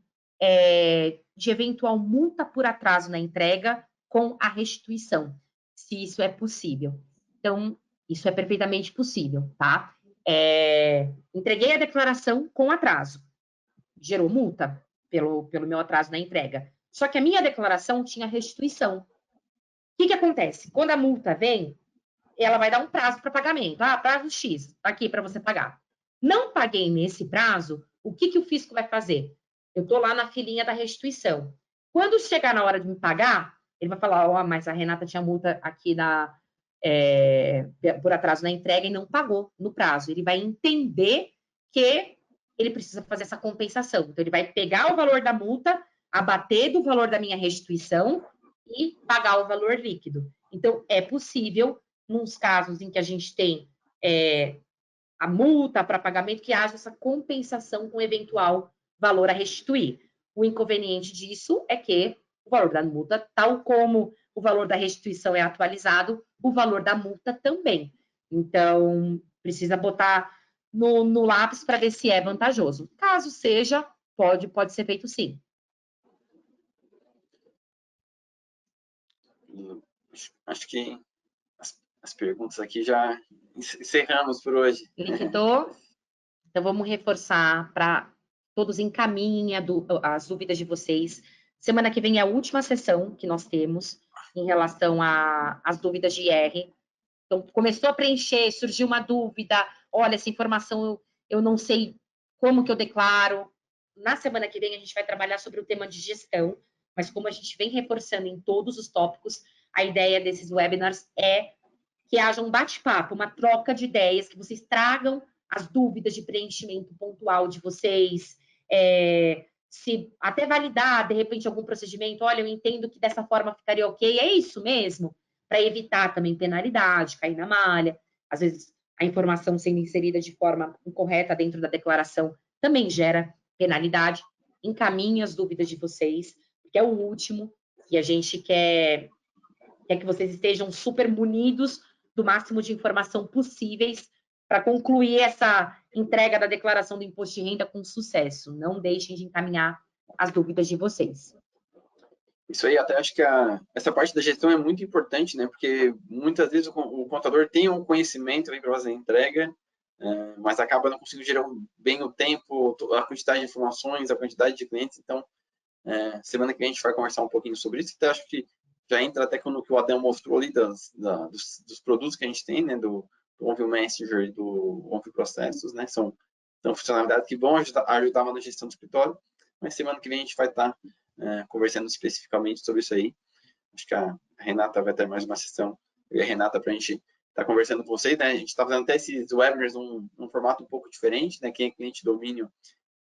de eventual multa por atraso na entrega com a restituição, se isso é possível. Então, isso é perfeitamente possível, tá? Entreguei a declaração com atraso, gerou multa pelo meu atraso na entrega. Só que a minha declaração tinha restituição. O que acontece? Quando a multa vem, ela vai dar um prazo para pagamento. Prazo X, tá aqui para você pagar. Não paguei nesse prazo, o que o fisco vai fazer? Eu estou lá na filinha da restituição. Quando chegar na hora de me pagar, ele vai falar, mas a Renata tinha multa aqui por atraso na entrega e não pagou no prazo. Ele vai entender que ele precisa fazer essa compensação. Então, ele vai pegar o valor da multa, abater do valor da minha restituição e pagar o valor líquido. Então, é possível, nos casos em que a gente tem a multa para pagamento, que haja essa compensação com eventual valor a restituir. O inconveniente disso é que o valor da multa, tal como o valor da restituição é atualizado, o valor da multa também. Então, precisa botar no lápis para ver se é vantajoso. Caso seja, pode ser feito sim. Acho que as perguntas aqui já encerramos por hoje. Então, vamos reforçar para todos encaminhem as dúvidas de vocês. Semana que vem é a última sessão que nós temos em relação às dúvidas de IR. Então, começou a preencher, surgiu uma dúvida, olha, essa informação eu não sei como que eu declaro. Na semana que vem a gente vai trabalhar sobre o tema de gestão, mas como a gente vem reforçando em todos os tópicos, a ideia desses webinars é que haja um bate-papo, uma troca de ideias, que vocês tragam as dúvidas de preenchimento pontual de vocês, se até validar, de repente, algum procedimento, olha, eu entendo que dessa forma ficaria ok, é isso mesmo? Para evitar também penalidade, cair na malha. Às vezes, a informação sendo inserida de forma incorreta dentro da declaração também gera penalidade. Encaminhe as dúvidas de vocês, porque é o último, e a gente quer que vocês estejam super munidos do máximo de informação possíveis para concluir essa entrega da declaração do imposto de renda com sucesso. Não deixem de encaminhar as dúvidas de vocês. Isso aí, até acho que essa parte da gestão é muito importante, né? Porque muitas vezes o contador tem um conhecimento para fazer a entrega, mas acaba não conseguindo gerar bem o tempo, a quantidade de informações, a quantidade de clientes. Então, semana que vem a gente vai conversar um pouquinho sobre isso. Então, acho que já entra até no que o Adel mostrou ali dos produtos que a gente tem, né? Do OnView Messenger e do OnView Processos, né? São funcionalidades que vão ajudar na gestão do escritório. Mas semana que vem a gente vai estar conversando especificamente sobre isso aí. Acho que a Renata vai ter mais uma sessão, eu e a Renata, para a gente estar conversando com vocês, né? A gente está fazendo até esses webinars num formato um pouco diferente, né? Quem é cliente domínio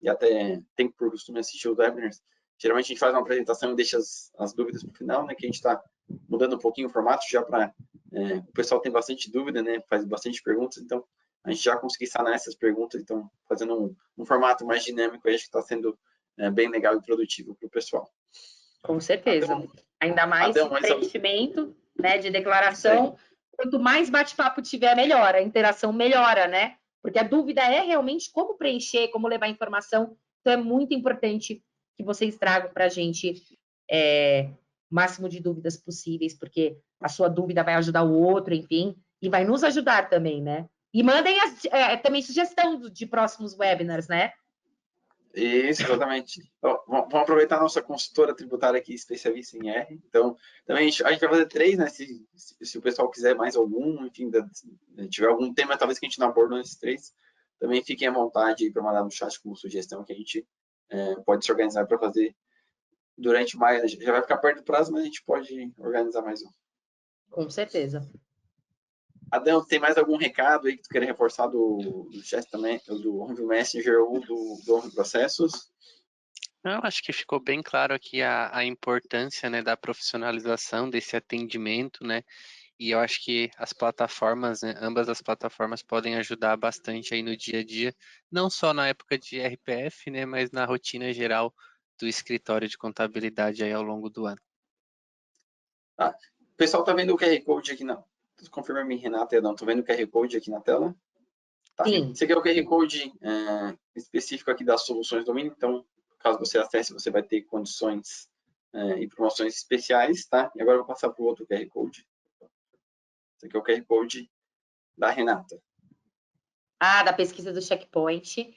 e até tem por costume assistir os webinars, geralmente a gente faz uma apresentação e deixa as dúvidas para o final, né? Que a gente está mudando um pouquinho o formato já para o pessoal tem bastante dúvida, né? Faz bastante perguntas, então a gente já conseguiu sanar essas perguntas, então fazendo um formato mais dinâmico, acho que está sendo bem legal e produtivo para o pessoal. Com certeza. Ainda mais preenchimento, né, de declaração. Quanto mais bate-papo tiver, melhor. A interação melhora, né? Porque a dúvida é realmente como preencher, como levar informação. Então, é muito importante que vocês tragam para a gente o máximo de dúvidas possíveis, porque a sua dúvida vai ajudar o outro, enfim, e vai nos ajudar também, né? E mandem também sugestão de próximos webinars, né? Isso, exatamente. Então, vamos aproveitar a nossa consultora tributária aqui, especialista em R. Então, também a gente vai fazer 3, né? Se o pessoal quiser mais algum, enfim, tiver algum tema, talvez que a gente não abordou nesses 3, também fiquem à vontade para mandar no chat como sugestão que a gente pode se organizar para fazer durante mais. Já vai ficar perto do prazo, mas a gente pode organizar mais um. Com certeza. Adão, tem mais algum recado aí que tu queira reforçar do chat também, do OnView Messenger ou do OnView Processos? Eu acho que ficou bem claro aqui a importância, né, da profissionalização desse atendimento, né? E eu acho que as plataformas, né, ambas as plataformas podem ajudar bastante aí no dia a dia, não só na época de RPF, né, mas na rotina geral do escritório de contabilidade aí ao longo do ano. O pessoal tá vendo o QR Code aqui na... Confirma-me, Renata e Adão, tô vendo o QR Code aqui na tela? Tá. Sim. Esse aqui é o QR Code específico aqui das soluções do domínio, então, caso você acesse, você vai ter condições e promoções especiais, tá? E agora eu vou passar para o outro QR Code. Esse aqui é o QR Code da Renata. Da pesquisa do Checkpoint.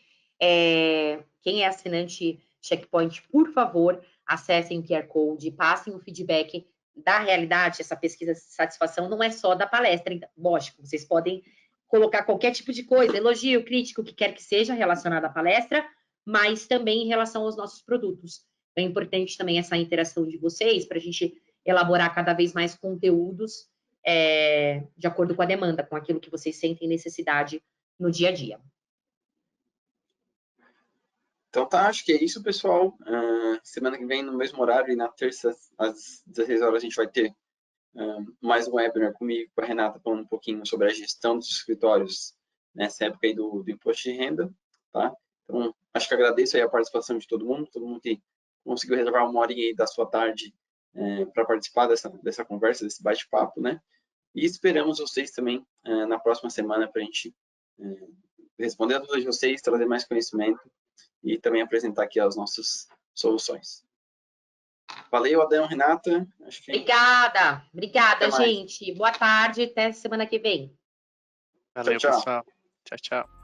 Quem é assinante Checkpoint, por favor, acessem o QR Code, passem o feedback da realidade. Essa pesquisa de satisfação não é só da palestra. Então, lógico, vocês podem colocar qualquer tipo de coisa, elogio, crítico, o que quer que seja relacionado à palestra, mas também em relação aos nossos produtos. É importante também essa interação de vocês para a gente elaborar cada vez mais conteúdos de acordo com a demanda, com aquilo que vocês sentem necessidade no dia a dia. Então tá, acho que é isso, pessoal. Semana que vem, no mesmo horário, e na terça, às 16 horas, a gente vai ter mais um webinar comigo, com a Renata, falando um pouquinho sobre a gestão dos escritórios nessa época aí do imposto de renda, tá? Então, acho que agradeço aí a participação de todo mundo que conseguiu reservar uma horinha aí da sua tarde para participar dessa conversa, desse bate-papo, né? E esperamos vocês também na próxima semana para a gente responder a todas vocês, trazer mais conhecimento e também apresentar aqui as nossas soluções. Valeu, Adão, Renata. Acho que... Obrigada, gente. Boa tarde, até semana que vem. Valeu, tchau, tchau. pessoal. Tchau, tchau.